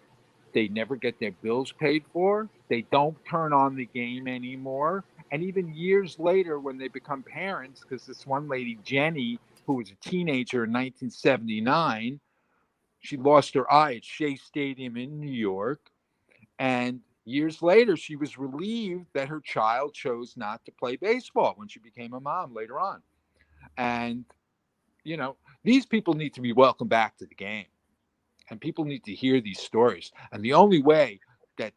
They never get their bills paid for. They don't turn on the game anymore. And even years later, when they become parents, because this one lady, Jenny, who was a teenager in 1979, she lost her eye at Shea Stadium in New York. And years later, she was relieved that her child chose not to play baseball when she became a mom later on. And, you know, these people need to be welcomed back to the game. And people need to hear these stories. And the only way that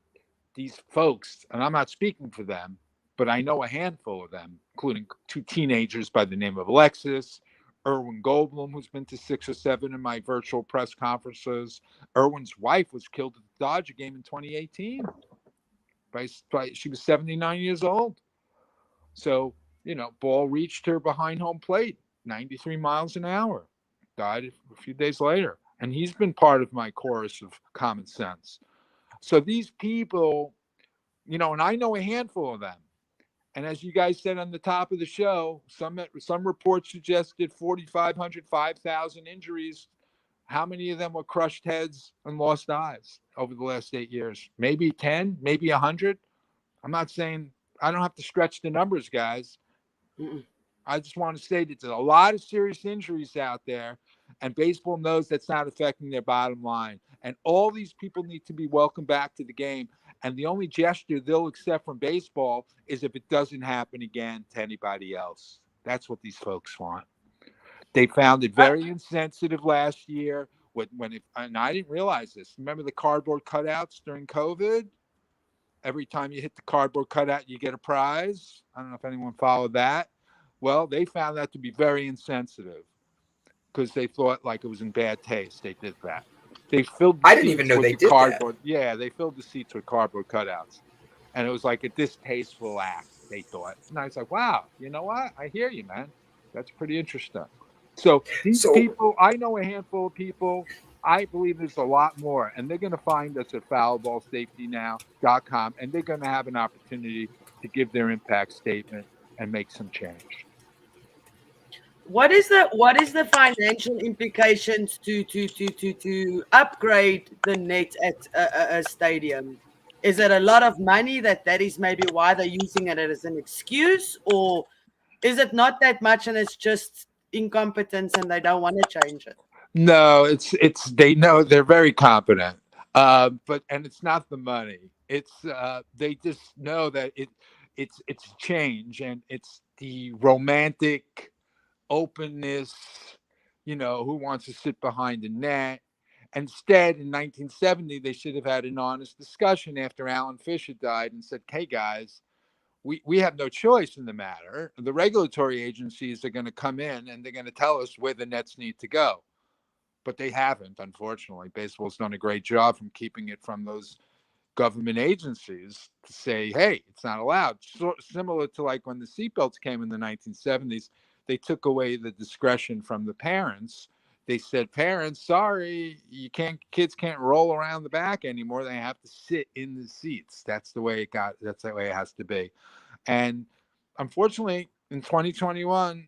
these folks, and I'm not speaking for them, but I know a handful of them, including two teenagers by the name of Alexis, Erwin Goldbloom, who's been to 6 or 7 of my virtual press conferences. Erwin's wife was killed at the Dodger game in 2018. She was 79 years old. So, you know, ball reached her behind home plate, 93 miles an hour, died a few days later. And he's been part of my chorus of common sense. So these people, you know, and I know a handful of them. And as you guys said on the top of the show, some reports suggested 4,500, 5,000 injuries. How many of them were crushed heads and lost eyes over the last 8 years? Maybe 10, maybe 100. I'm not saying, I don't have to stretch the numbers, guys. I just want to say that there's a lot of serious injuries out there, and baseball knows that's not affecting their bottom line. And all these people need to be welcomed back to the game. And the only gesture they'll accept from baseball is if it doesn't happen again to anybody else. That's what these folks want. They found it very insensitive last year and I didn't realize this. Remember the cardboard cutouts during COVID? Every time you hit the cardboard cutout, you get a prize. I don't know if anyone followed that. Well, they found that to be very insensitive because they thought like it was in bad taste. They did that. They filled the I didn't even know they did cardboard. that. Yeah, they filled the seats with cardboard cutouts. And it was like a distasteful act, they thought. And I was like, wow, you know what? I hear you, man. That's pretty interesting. So these people, I know a handful of people. I believe there's a lot more. And they're going to find us at foulballsafetynow.com. And they're going to have an opportunity to give their impact statement and make some change. What is the financial implications to upgrade the net at a stadium? Is it a lot of money that is maybe why they're using it as an excuse, or is it not that much and it's just incompetence and they don't want to change it? No, it's they know they're very competent, but it's not the money. It's they just know that it's change, and it's the romantic openness, you know, who wants to sit behind the net. Instead, in 1970, they should have had an honest discussion after Alan Fisher died and said, hey, guys, we have no choice in the matter. The regulatory agencies are going to come in and they're going to tell us where the nets need to go. But they haven't, unfortunately. Baseball's done a great job from keeping it from those government agencies to say, hey, it's not allowed. So, similar to like when the seatbelts came in the 1970s, they took away the discretion from the parents. They said, parents, sorry, kids can't roll around the back anymore. They have to sit in the seats. That's the way that's the way it has to be. And unfortunately, in 2021,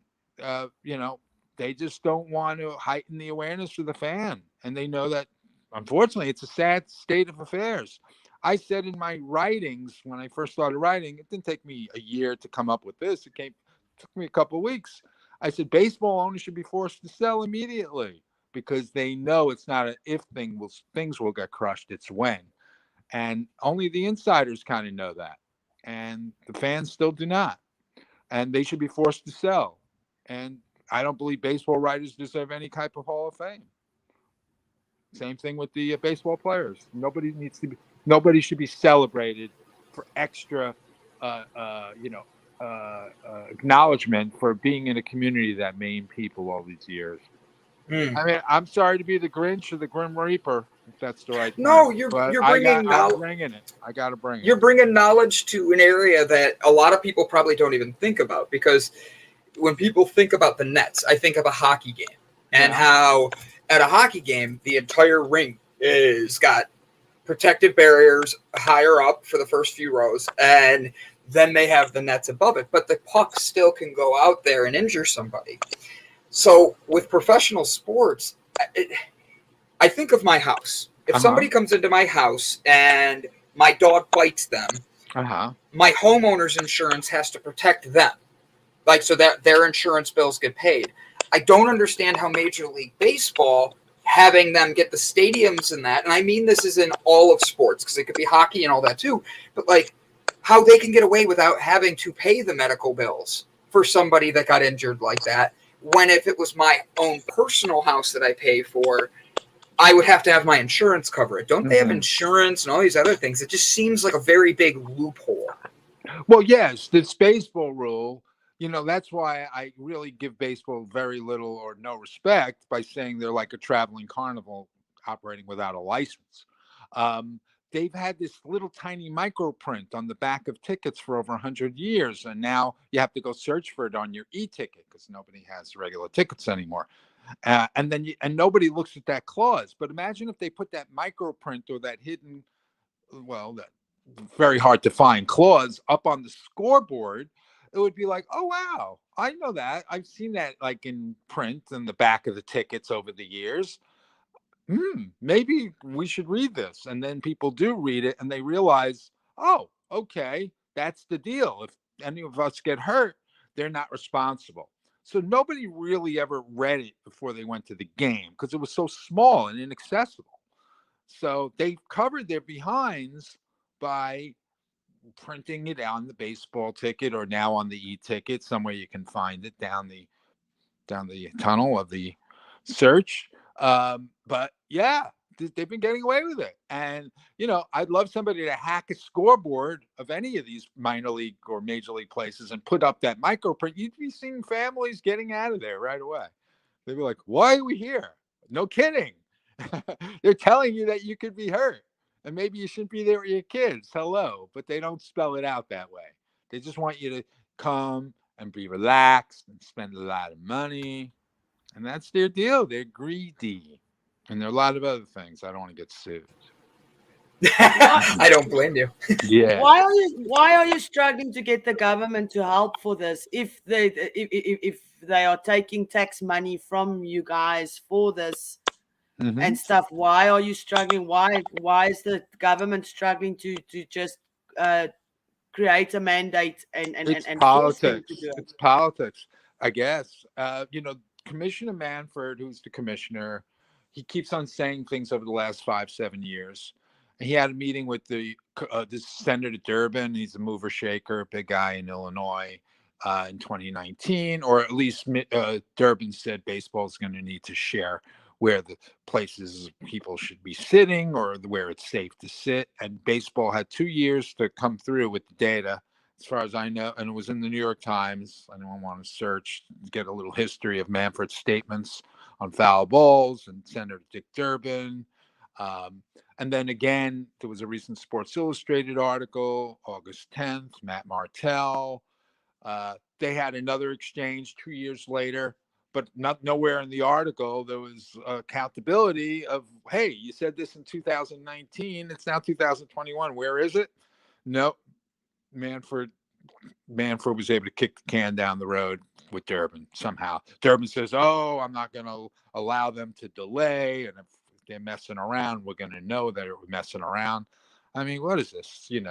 you know, they just don't want to heighten the awareness for the fan. And they know that, unfortunately, it's a sad state of affairs. I said in my writings, when I first started writing, it didn't take me a year to come up with this. It took me a couple of weeks. I said, baseball owners should be forced to sell immediately because they know it's not an if things will get crushed. It's when. And only the insiders kind of know that. And the fans still do not. And they should be forced to sell. And I don't believe baseball writers deserve any type of Hall of Fame. Same thing with the baseball players. Nobody should be celebrated for extra, acknowledgement for being in a community that maimed people all these years. I mean, I'm sorry to be the Grinch or the Grim Reaper, if that's the right thing. No, you're bringing knowledge. I'm bringing it. I got to bring it. You're bringing knowledge to an area that a lot of people probably don't even think about, because when people think about the nets, I think of a hockey game and how at a hockey game, the entire ring is got protective barriers higher up for the first few rows, and then they have the nets above it. But the puck still can go out there and injure somebody. So with professional sports, I think of my house. If somebody comes into my house and my dog bites them, my homeowner's insurance has to protect them. Like, so that their insurance bills get paid. I don't understand how Major League Baseball, having them get the stadiums and that, and I mean this is in all of sports, because it could be hockey and all that too, but like how they can get away without having to pay the medical bills for somebody that got injured like that, when if it was my own personal house that I pay for, I would have to have my insurance cover it. Don't they have insurance and all these other things? It just seems like a very big loophole. Well, yes, this baseball rule, that's why I really give baseball very little or no respect by saying they're like a traveling carnival operating without a license. They've had this little tiny micro print on the back of tickets for over 100 years. And now you have to go search for it on your e-ticket because nobody has regular tickets anymore. And nobody looks at that clause. But imagine if they put that micro print or that hidden, that very hard to find clause up on the scoreboard. It would be like, oh, wow, I know that. I've seen that like in print in the back of the tickets over the years. Maybe we should read this. And then people do read it and they realize, oh, okay, that's the deal. If any of us get hurt, they're not responsible. So nobody really ever read it before they went to the game because it was so small and inaccessible. So they covered their behinds by printing it on the baseball ticket or now on the e-ticket. Somewhere you can find it down the tunnel of the search. But yeah, they've been getting away with it. And, I'd love somebody to hack a scoreboard of any of these minor league or major league places and put up that microprint. You'd be seeing families getting out of there right away. They'd be like, why are we here? No kidding. They're telling you that you could be hurt and maybe you shouldn't be there with your kids. Hello. But they don't spell it out that way. They just want you to come and be relaxed and spend a lot of money. And that's their deal. They're greedy. And there are a lot of other things. I don't want to get sued. I don't blame you. Yeah. Why are you struggling to get the government to help for this? If they are taking tax money from you guys for this and stuff, why are you struggling? Why is the government struggling to just create a mandate and politics. Force them to do it? It's politics, I guess. Commissioner Manford, who's the commissioner, he keeps on saying things over the last 5-7 years. He had a meeting with this Senator Durbin. He's a mover shaker, big guy in Illinois in 2019, or at least Durbin said baseball is going to need to share where the places people should be sitting or where it's safe to sit. And baseball had 2 years to come through with the data, as far as I know, and it was in the New York Times. Anyone want to search, get a little history of Manfred's statements on foul balls and Senator Dick Durbin. And then again, there was a recent Sports Illustrated article, August 10th, Matt Martell. They had another exchange 2 years later, but nowhere in the article there was accountability of, hey, you said this in 2019. It's now 2021. Where is it? Nope. Manfred was able to kick the can down the road with Durbin somehow. Durbin says, oh, I'm not going to allow them to delay. And if they're messing around, we're going to know that we're messing around. I mean, what is this? And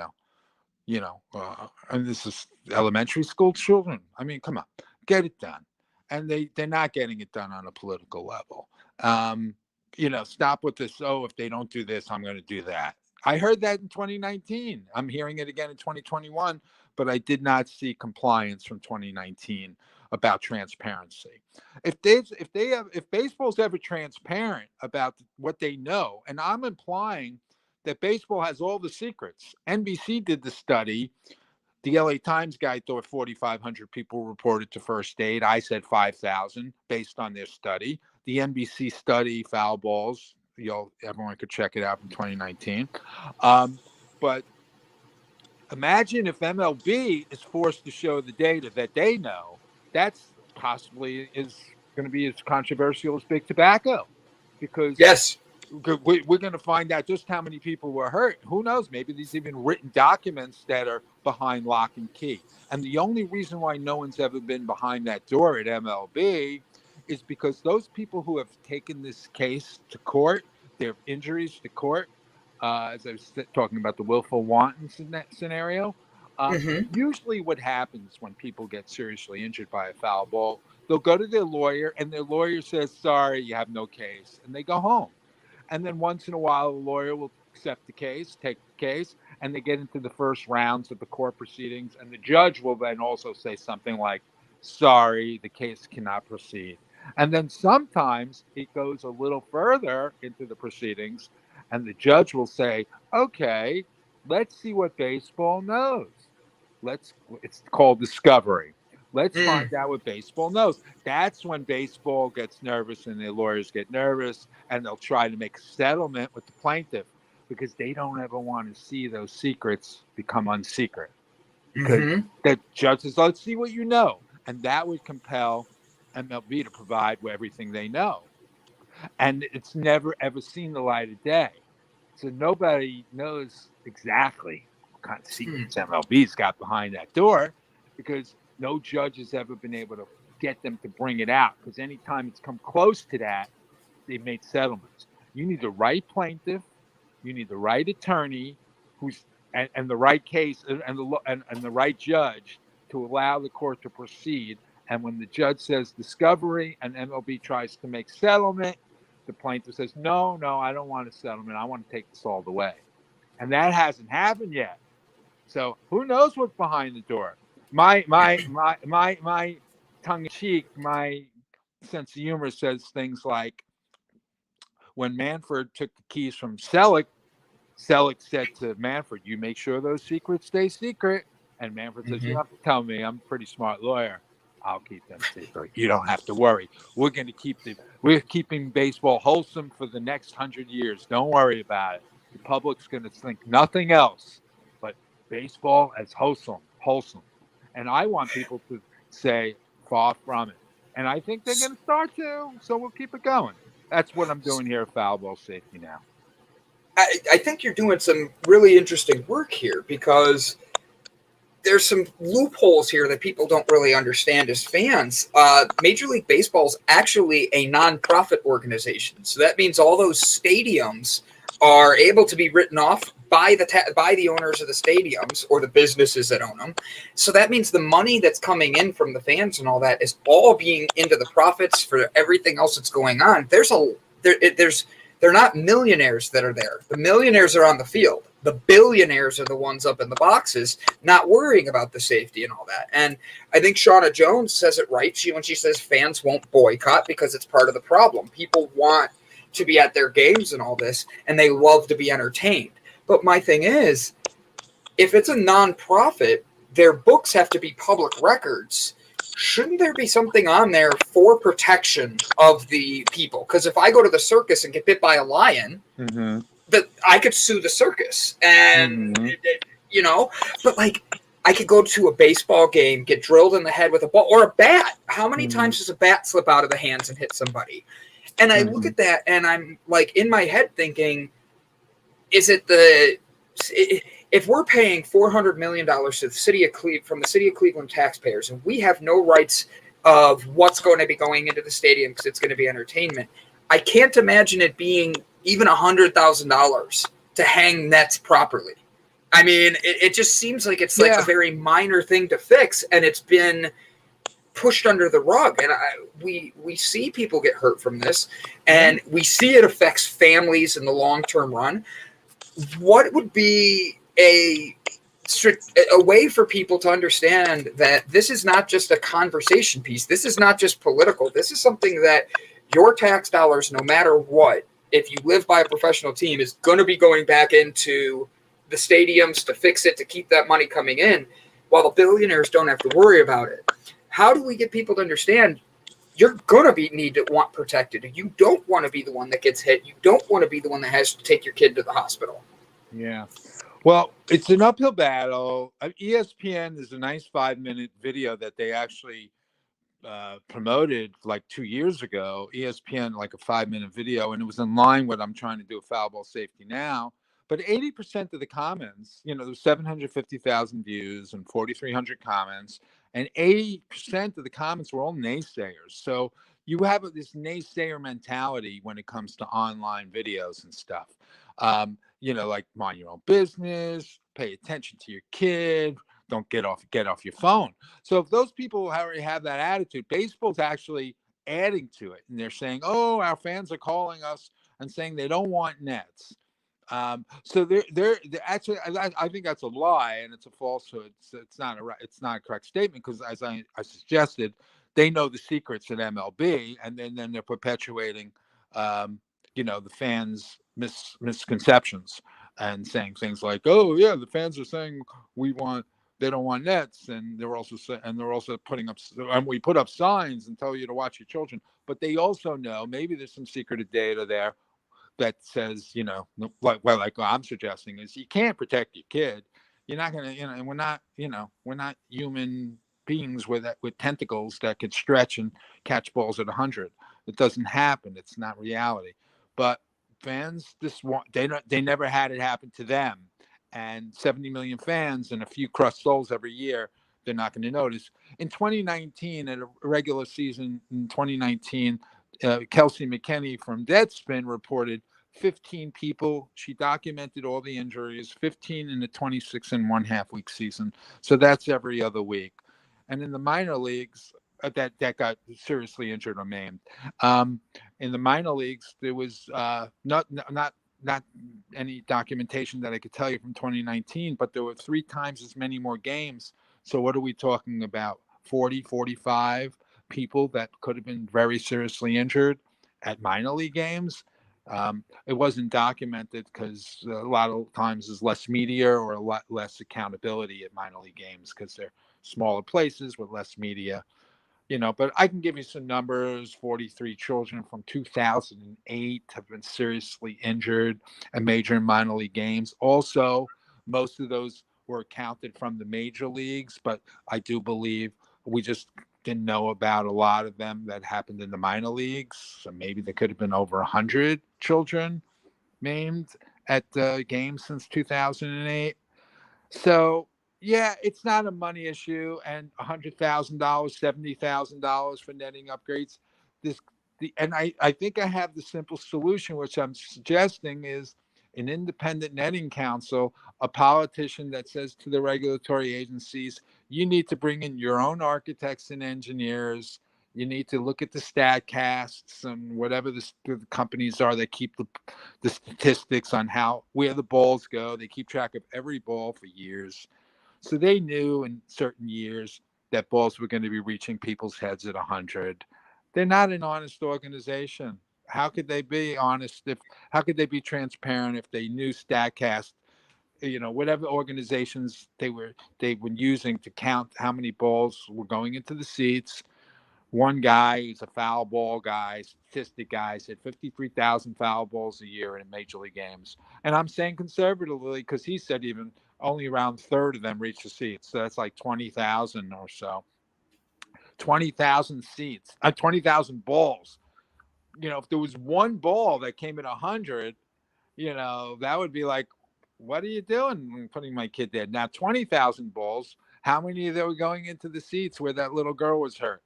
this is elementary school children. I mean, come on, get it done. And they're not getting it done on a political level. Stop with this. Oh, if they don't do this, I'm going to do that. I heard that in 2019. I'm hearing it again in 2021, but I did not see compliance from 2019 about transparency. If baseball's ever transparent about what they know, and I'm implying that baseball has all the secrets. NBC did the study. The LA Times guy thought 4,500 people reported to first aid. I said 5,000 based on their study. The NBC study, foul balls, everyone could check it out from 2019. But imagine if MLB is forced to show the data that they know. That's possibly is going to be as controversial as big tobacco, because yes, we're going to find out just how many people were hurt. Who knows? Maybe there's even written documents that are behind lock and key. And the only reason why no one's ever been behind that door at MLB is because those people who have taken this case to court, their injuries to court, as I was talking about the willful wanton scenario. Usually what happens when people get seriously injured by a foul ball, they'll go to their lawyer and their lawyer says, sorry, you have no case, and they go home. And then once in a while, the lawyer will accept the case, take the case, and they get into the first rounds of the court proceedings. And the judge will then also say something like, sorry, the case cannot proceed. And then sometimes it goes a little further into the proceedings, and the judge will say, okay, let's see what baseball knows. It's called discovery. Let's find out what baseball knows. That's when baseball gets nervous and their lawyers get nervous, and they'll try to make a settlement with the plaintiff because they don't ever want to see those secrets become unsecret. Because the judge says, let's see what you know. And that would compel MLB to provide everything they know. And it's never, ever seen the light of day. So nobody knows exactly what kind of secrets MLB's got behind that door, because no judge has ever been able to get them to bring it out. Because anytime it's come close to that, they've made settlements. You need the right plaintiff, you need the right attorney, and the right case, and the right judge to allow the court to proceed. And when the judge says discovery and MLB tries to make settlement, the plaintiff says, no, I don't want a settlement. I want to take this all the way. And that hasn't happened yet. So who knows what's behind the door? My tongue in cheek, my sense of humor says things like, when Manfred took the keys from Selleck said to Manfred, you make sure those secrets stay secret. And Manfred says, you don't have to tell me. I'm a pretty smart lawyer. I'll keep them secret. You don't have to worry. We're keeping baseball wholesome for the next 100 years. Don't worry about it. The public's going to think nothing else but baseball as wholesome. And I want people to say far from it. And I think they're going to start to. So we'll keep it going. That's what I'm doing here at Foul Ball Safety Now. I think you're doing some really interesting work here, because there's some loopholes here that people don't really understand as fans. Major League Baseball is actually a nonprofit organization. So that means all those stadiums are able to be written off by the owners of the stadiums or the businesses that own them. So that means the money that's coming in from the fans and all that is all being into the profits for everything else that's going on. They're not millionaires that are there. The millionaires are on the field. The billionaires are the ones up in the boxes, not worrying about the safety and all that. And I think Shauna Jones says it right when she says fans won't boycott because it's part of the problem. People want to be at their games and all this, and they love to be entertained. But my thing is, if it's a nonprofit, their books have to be public records. Shouldn't there be something on there for protection of the people? Because if I go to the circus and get bit by a lion, that I could sue the circus, and but like I could go to a baseball game, get drilled in the head with a ball or a bat. How many times does a bat slip out of the hands and hit somebody? And I look at that and I'm like in my head thinking, is it if we're paying $400 million to the city of from the city of Cleveland taxpayers, and we have no rights of what's going to be going into the stadium because it's going to be entertainment, I can't imagine it being even $100,000 to hang nets properly. I mean, it just seems like it's like a very minor thing to fix, and it's been pushed under the rug. And we see people get hurt from this, and we see it affects families in the long-term run. What would be a way for people to understand that this is not just a conversation piece? This is not just political. This is something that your tax dollars, no matter what, if you live by a professional team, is going to be going back into the stadiums to fix it, to keep that money coming in, while the billionaires don't have to worry about it. How do we get people to understand you're going to want protected? You don't want to be the one that gets hit. You don't want to be the one that has to take your kid to the hospital. Yeah. Well, it's an uphill battle. ESPN is a nice 5-minute video that they actually promoted like 2 years ago. ESPN, like a 5-minute video, and it was in line with what I'm trying to do with Foul Ball Safety Now. But 80% of the comments, there's 750,000 views and 4,300 comments, and 80% of the comments were all naysayers. So you have this naysayer mentality when it comes to online videos and stuff. Like mind your own business, pay attention to your kid, don't get off your phone. So if those people already have that attitude, baseball's actually adding to it, and they're saying, "Oh, our fans are calling us and saying they don't want nets." So they're actually, I think that's a lie and it's a falsehood. It's not a correct statement, because as I suggested, they know the secrets at MLB, and then they're perpetuating, the fans' misconceptions and saying things like, "Oh yeah, the fans are saying they don't want nets," and they're also putting up, and we put up signs and tell you to watch your children. But they also know maybe there's some secretive data there that says, like I'm suggesting, is you can't protect your kid. You're not gonna, and we're not human beings with tentacles that could stretch and catch balls at 100. It doesn't happen. It's not reality. But fans they never had it happen to them, and 70 million fans and a few crushed souls every year. They're not going to notice. In 2019, at a regular season in 2019, Kelsey McKinney from Deadspin reported 15 people. She documented all the injuries, 15 in the 26 and 1/2 week season. So that's every other week. And in the minor leagues, that got seriously injured or maimed. In the minor leagues, there was not any documentation that I could tell you from 2019, but there were 3 times as many more games. So what are we talking about? 40, 45 people that could have been very seriously injured at minor league games. It wasn't documented because a lot of times there's less media or a lot less accountability at minor league games because they're smaller places with less media. But I can give you some numbers. 43 children from 2008 have been seriously injured at major and minor league games. Also, most of those were counted from the major leagues, but I do believe we just didn't know about a lot of them that happened in the minor leagues. So maybe there could have been over 100 children maimed at games since 2008. So yeah, it's not a money issue, and $100,000, $70,000 for netting upgrades. I think I have the simple solution, which I'm suggesting is an independent netting council, a politician that says to the regulatory agencies, you need to bring in your own architects and engineers. You need to look at the StatCasts and whatever the companies are that keep the statistics on where the balls go. They keep track of every ball for years. So they knew in certain years that balls were going to be reaching people's heads at 100. They're not an honest organization. How could they be honest how could they be transparent if they knew StatCast, whatever organizations they were using to count how many balls were going into the seats? One guy who's a foul ball guy, statistic guy, said 53,000 foul balls a year in major league games. And I'm saying conservatively because he said even only around a third of them reach the seats. So that's like 20,000 or so. 20,000 seats, 20,000 balls. If there was one ball that came at 100, that would be like, what are you doing? I'm putting my kid there. Now, 20,000 balls, how many of them were going into the seats where that little girl was hurt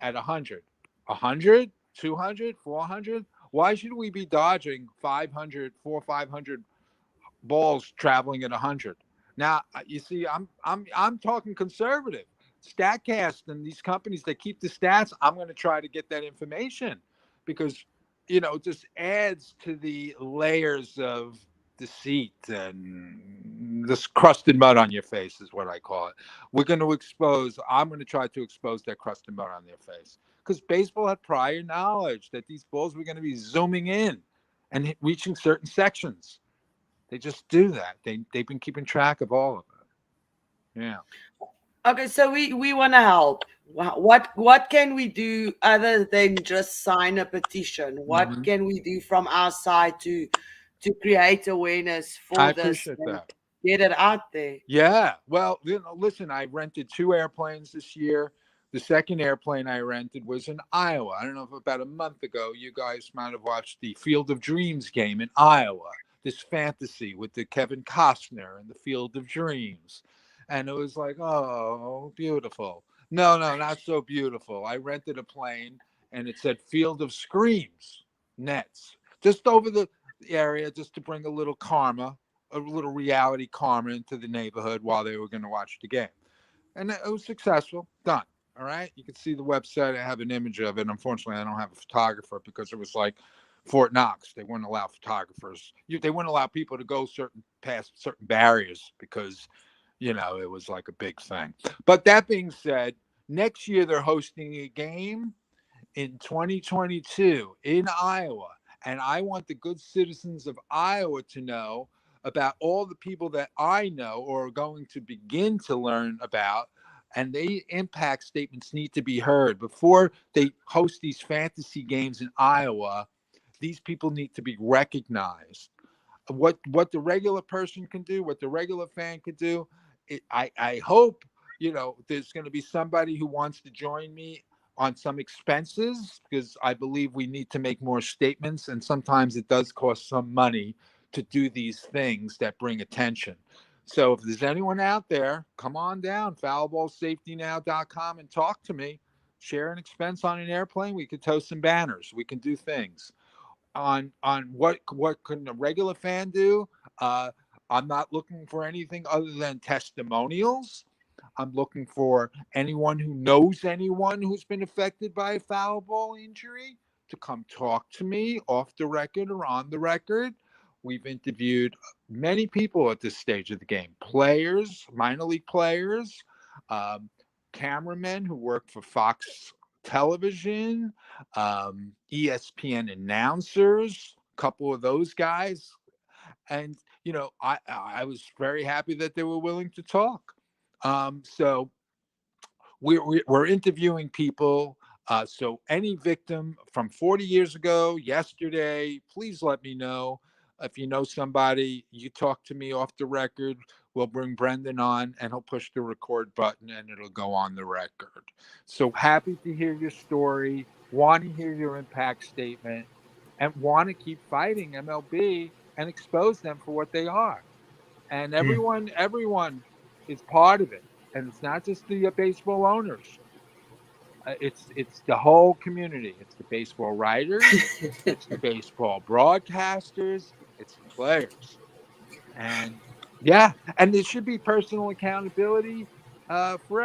at 100? 100, 200, 400? Why should we be dodging 500 balls traveling at 100? Now, you see, I'm talking conservative. StatCast and these companies that keep the stats, I'm going to try to get that information because, it just adds to the layers of deceit and this crusted mud on your face is what I call it. I'm going to try to expose that crusted mud on their face because baseball had prior knowledge that these balls were going to be zooming in and reaching certain sections. They just do that. They've been keeping track of all of it. Yeah. Okay, so we want to help. What can we do other than just sign a petition? What can we do from our side to create awareness for this and that. get it out there? Yeah. Well, listen, I rented 2 airplanes this year. The second airplane I rented was in Iowa. I don't know if about a month ago you guys might have watched the Field of Dreams game in Iowa. This fantasy with the Kevin Costner and the Field of Dreams. And it was like, oh, beautiful. No, not so beautiful. I rented a plane and it said Field of Screams Nets just over the area, just to bring a little karma, a little reality karma into the neighborhood while they were going to watch the game. And it was successful. Done. All right. You can see the website. I have an image of it. Unfortunately, I don't have a photographer because it was like Fort Knox. They wouldn't allow photographers. They wouldn't allow people to go past certain barriers because, it was like a big thing. But that being said, next year they're hosting a game in 2022 in Iowa. And I want the good citizens of Iowa to know about all the people that I know or are going to begin to learn about. And the impact statements need to be heard. Before they host these fantasy games in Iowa, these people need to be recognized. What the regular person can do, what the regular fan can do, I hope, there's going to be somebody who wants to join me on some expenses, because I believe we need to make more statements, and sometimes it does cost some money to do these things that bring attention. So if there's anyone out there, come on down, foulballsafetynow.com, and talk to me. Share an expense on an airplane. We could toast some banners. We can do things. On what can a regular fan do? I'm not looking for anything other than testimonials. I'm looking for anyone who knows anyone who's been affected by a foul ball injury to come talk to me off the record or on the record. We've interviewed many people at this stage of the game, players, minor league players, cameramen who work for Fox Television, ESPN announcers, a couple of those guys. And, I was very happy that they were willing to talk. So we're interviewing people. So any victim from 40 years ago, yesterday, please let me know. If you know somebody, you talk to me off the record. We'll bring Brendan on, and he'll push the record button, and it'll go on the record. So happy to hear your story, want to hear your impact statement, and want to keep fighting MLB and expose them for what they are. And everyone is part of it. And it's not just the baseball owners. It's the whole community. It's the baseball writers. It's the baseball broadcasters. It's the players. And and there should be personal accountability for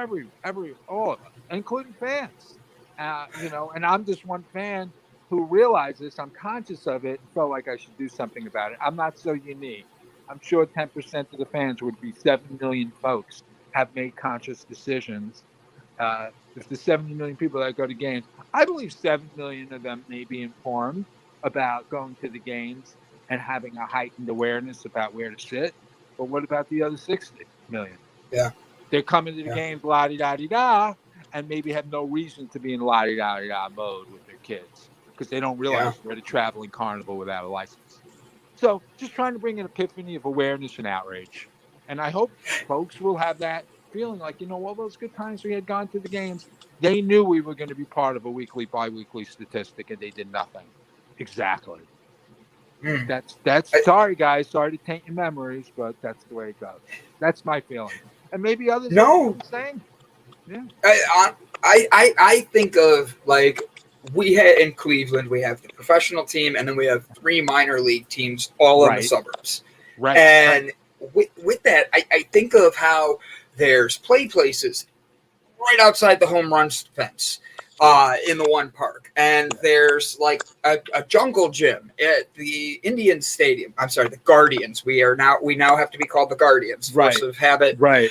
all of us, including fans. And I'm just one fan who realized this. I'm conscious of it and felt like I should do something about it. I'm not so unique. I'm sure 10% of the fans would be 7 million folks have made conscious decisions. If the 70 million people that go to games, I believe 7 million of them may be informed about going to the games and having a heightened awareness about where to sit. But what about the other 60 million? Yeah. They're coming to the games la-di-da-di-da, and maybe have no reason to be in la-di-da-di-da mode with their kids because they don't realize they're at a traveling carnival without a license. So just trying to bring an epiphany of awareness and outrage. And I hope folks will have that feeling like, all those good times we had gone to the games, they knew we were going to be part of a weekly, bi-weekly statistic, and they did nothing. Exactly. That's sorry, guys. Sorry to taint your memories, but that's the way it goes. That's my feeling. And maybe others are the same. Yeah. I think of, like, we had in Cleveland, we have the professional team, and then we have 3 minor league teams all in the suburbs. Right. And with that, I think of how there's play places right outside the home run fence in the one park. And there's like a jungle gym at the Indian Stadium. I'm sorry, the Guardians. We now have to be called the Guardians. Force of habit. Right.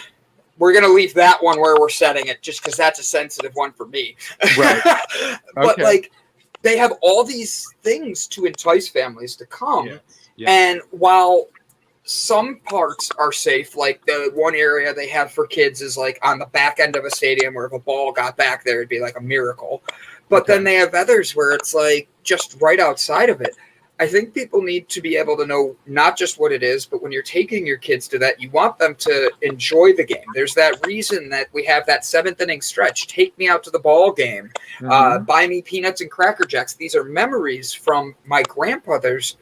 We're going to leave that one where we're setting it just because that's a sensitive one for me. Right. But like, they have all these things to entice families to come. Yeah. Yeah. And while some parts are safe, like the one area they have for kids is like on the back end of a stadium where if a ball got back there, it'd be like a miracle. But then they have others where it's like just right outside of it. I think people need to be able to know not just what it is, but when you're taking your kids to that, you want them to enjoy the game. There's that reason that we have that 7th inning stretch. Take me out to the ball game. Buy me peanuts and Cracker Jacks. These are memories from my grandfather's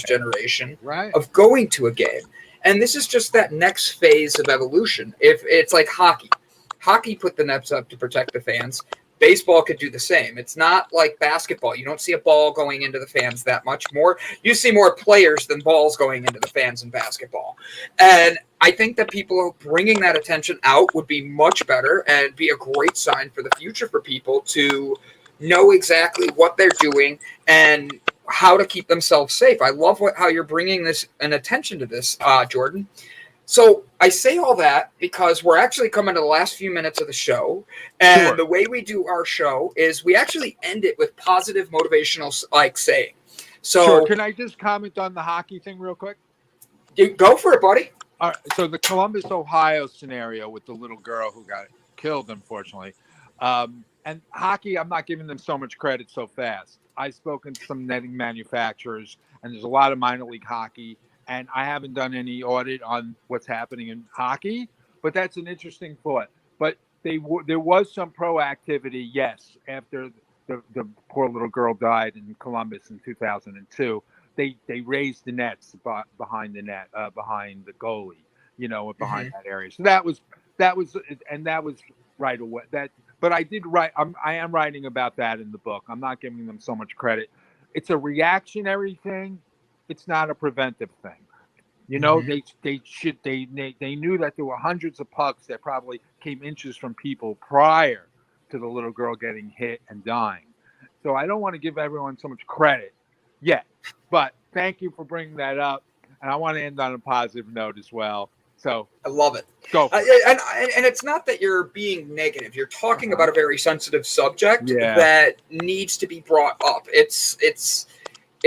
generation of going to a game. And this is just that next phase of evolution. If it's like hockey. Hockey put the nets up to protect the fans. baseball could do the same. It's not like basketball. You don't see a ball going into the fans that much more. You see more players than balls going into the fans in basketball. And I think that people bringing that attention out would be much better and be a great sign for the future for people to know exactly what they're doing and how to keep themselves safe. I love how you're bringing this and attention to this, Jordan. So I say all that because we're actually coming to the last few minutes of the show. And Sure. The way we do our show is we actually end it with positive motivational saying. So Sure. Can I just comment on the hockey thing real quick? you go for it, buddy. All right, so the Columbus, Ohio scenario with the little girl who got killed, unfortunately. And hockey, I'm not giving them so much credit so fast. I've spoken to some netting manufacturers, and there's a lot of minor league hockey, and I haven't done any audit on what's happening in hockey, but that's an interesting thought. But there was some proactivity, yes, after the poor little girl died in Columbus in 2002. They raised the nets behind the net, behind the goalie, behind that area. So that was right away. But I did write. I am writing about that in the book. I'm not giving them so much credit. It's a reactionary thing. It's not a preventive thing. They knew that there were hundreds of pucks that probably came inches from people prior to the little girl getting hit and dying. So I don't want to give everyone so much credit yet. But thank you for bringing that up, and I want to end on a positive note as well. So I love it. Go. And it's not that you're being negative. You're talking about a very sensitive subject that needs to be brought up. It's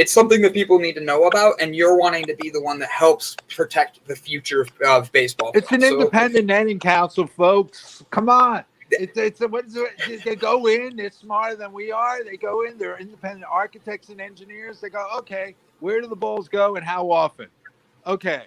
something that people need to know about, and you're wanting to be the one that helps protect the future of baseball. It's an independent netting council, folks. Come on. What is it? They go in. They're smarter than we are. They go in. They're independent architects and engineers. They go, okay, where do the balls go and how often? Okay,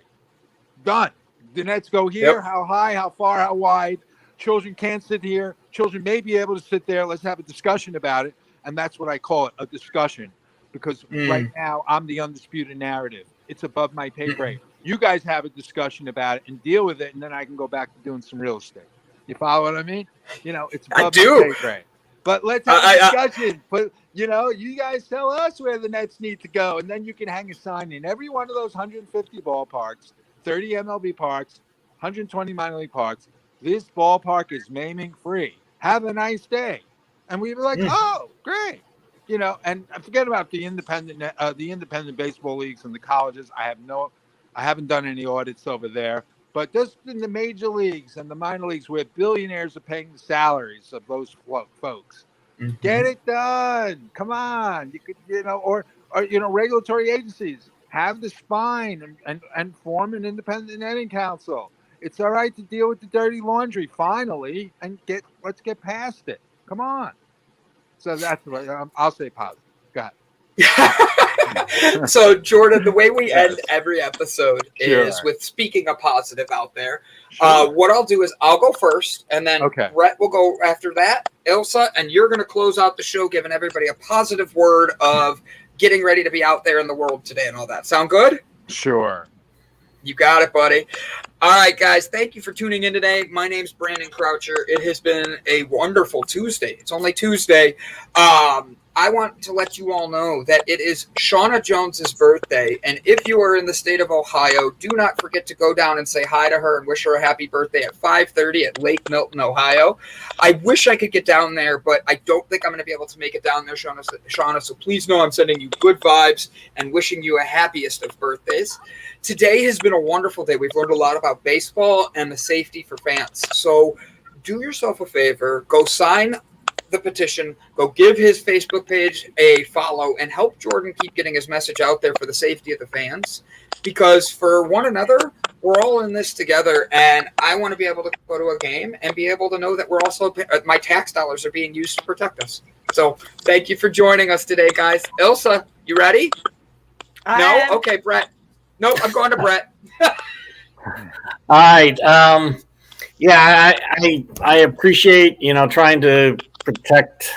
done. The nets go here. Yep. How high? How far? How wide? Children can't sit here. Children may be able to sit there. Let's have a discussion about it. And that's what I call it, a discussion. Because right now, I'm the undisputed narrative. It's above my pay grade. You guys have a discussion about it and deal with it, and then I can go back to doing some real estate. You follow what I mean? It's above my pay grade. But let's have a discussion. But, you guys tell us where the nets need to go, and then you can hang a sign in every one of those 150 ballparks, 30 MLB parks, 120 minor league parks. This ballpark is maiming free. Have a nice day. And we were like, oh, great. And forget about the independent baseball leagues and the colleges. I haven't done any audits over there, but just in the major leagues and the minor leagues where billionaires are paying the salaries of those folks, get it done. Come on, you could, or regulatory agencies have the spine and form an independent netting council. It's all right to deal with the dirty laundry finally, and let's get past it. Come on. So that's what I'll say positive. Go ahead. So, Jordan, the way we end every episode is with speaking a positive out there. What I'll do is I'll go first, and then Brett will go after that, Ilse, and you're going to close out the show giving everybody a positive word of getting ready to be out there in the world today and all that. Sound good? Sure. You got it, buddy. All right, guys, thank you for tuning in today. My name's Brandon Croucher. It has been a wonderful Tuesday. It's only Tuesday. I want to let you all know that it is Shauna Jones's birthday, and if you are in the state of Ohio, do not forget to go down and say hi to her and wish her a happy birthday at 5:30 at Lake Milton, Ohio. I wish I could get down there, but I don't think I'm going to be able to make it down there, Shauna, so please know I'm sending you good vibes and wishing you a happiest of birthdays. Today has been a wonderful day. We've learned a lot about baseball and the safety for fans. So do yourself a favor, go sign the petition, go give his Facebook page a follow, and help Jordan keep getting his message out there for the safety of the fans, because for one another, we're all in this together, and I want to be able to go to a game and be able to know that we're also, my tax dollars are being used to protect us. So thank you for joining us today, guys. Ilse, you ready? No? Okay, Brett. Nope, I'm going to Brett. All right. I appreciate, trying to protect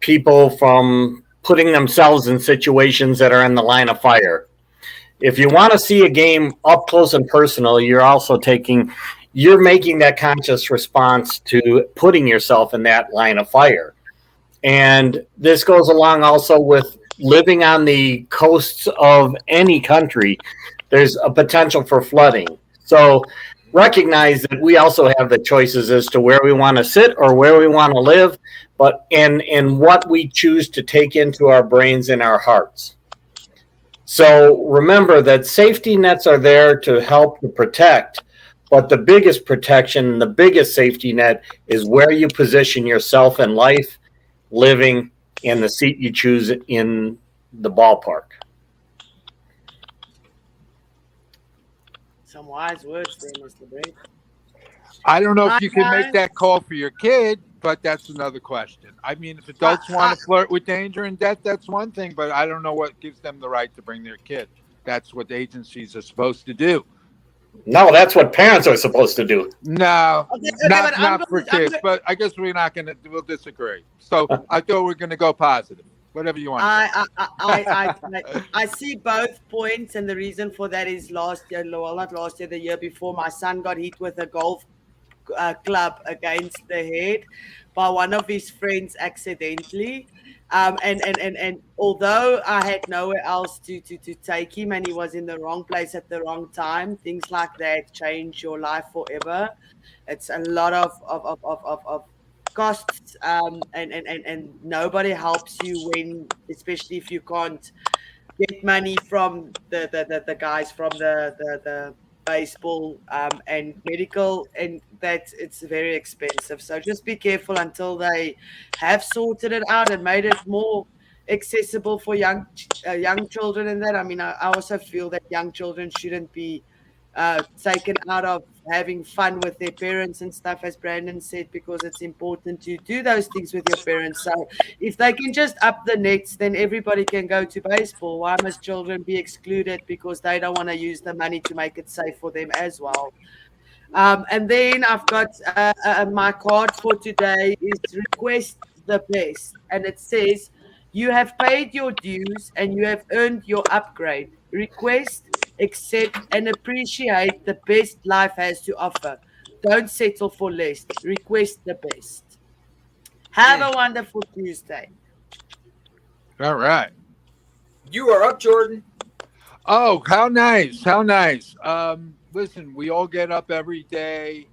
people from putting themselves in situations that are in the line of fire. If you want to see a game up close and personal, you're making that conscious response to putting yourself in that line of fire. And this goes along also with living on the coasts of any country. There's a potential for flooding. So recognize that we also have the choices as to where we want to sit or where we want to live, but in what we choose to take into our brains and our hearts. So remember that safety nets are there to help to protect, but the biggest protection, the biggest safety net is where you position yourself in life, living, and the seat you choose in the ballpark. Some wise words there, Mr. Brett. I don't know Hi, if you can make guys. that call for your kid, but that's another question. I mean, if adults want to flirt with danger and death, that's one thing, but I don't know what gives them the right to bring their kid. That's what agencies are supposed to do. No, that's what parents are supposed to do. No, Okay, but not for kids, but I guess we'll disagree. So I thought we're going to go positive. Whatever you want. I see both points, and the reason for that is last year, well, not last year, the year before, my son got hit with a golf club against the head by one of his friends accidentally. And although I had nowhere else to take him, and he was in the wrong place at the wrong time, things like that change your life forever. It's a lot of costs, and nobody helps you when, especially if you can't get money from the guys from the baseball and medical, and that it's very expensive. So just be careful until they have sorted it out and made it more accessible for young children. And that, I mean, I also feel that young children shouldn't be taken out of having fun with their parents and stuff, as Brandon said, because it's important to do those things with your parents. So if they can just up the nets, then everybody can go to baseball. Why must children be excluded because they don't want to use the money to make it safe for them as well? And then I've got my card for today is request the best. And it says, you have paid your dues and you have earned your upgrade. Request, accept, and appreciate the best life has to offer. Don't settle for less. Request the best. Have a wonderful Tuesday. All right. You are up, Jordan. Oh, how nice. How nice. Listen, we all get up every day.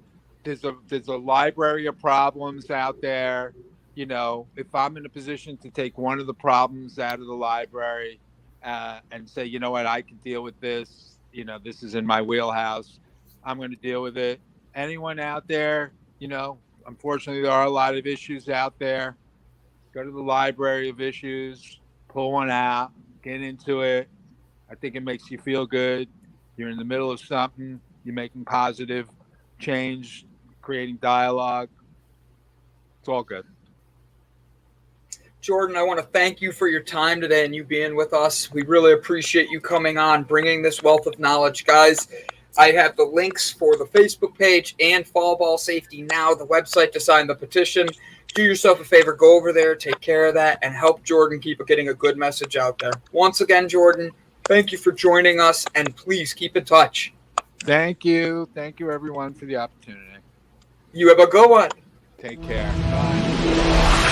There's a library of problems out there. You know, if I'm in a position to take one of the problems out of the library and say, you know what, I can deal with this. You know, this is in my wheelhouse. I'm going to deal with it. Anyone out there, you know, unfortunately, there are a lot of issues out there. Go to the library of issues, pull one out, get into it. I think it makes you feel good. You're in the middle of something. You're making positive change, creating dialogue. It's all good. Jordan, I want to thank you for your time today and you being with us. We really appreciate you coming on, bringing this wealth of knowledge. Guys, I have the links for the Facebook page and Fall Ball Safety Now, the website to sign the petition. Do yourself a favor, go over there, take care of that, and help Jordan keep getting a good message out there. Once again, Jordan, thank you for joining us, and please keep in touch. Thank you. Thank you, everyone, for the opportunity. You have a good one. Take care. Bye.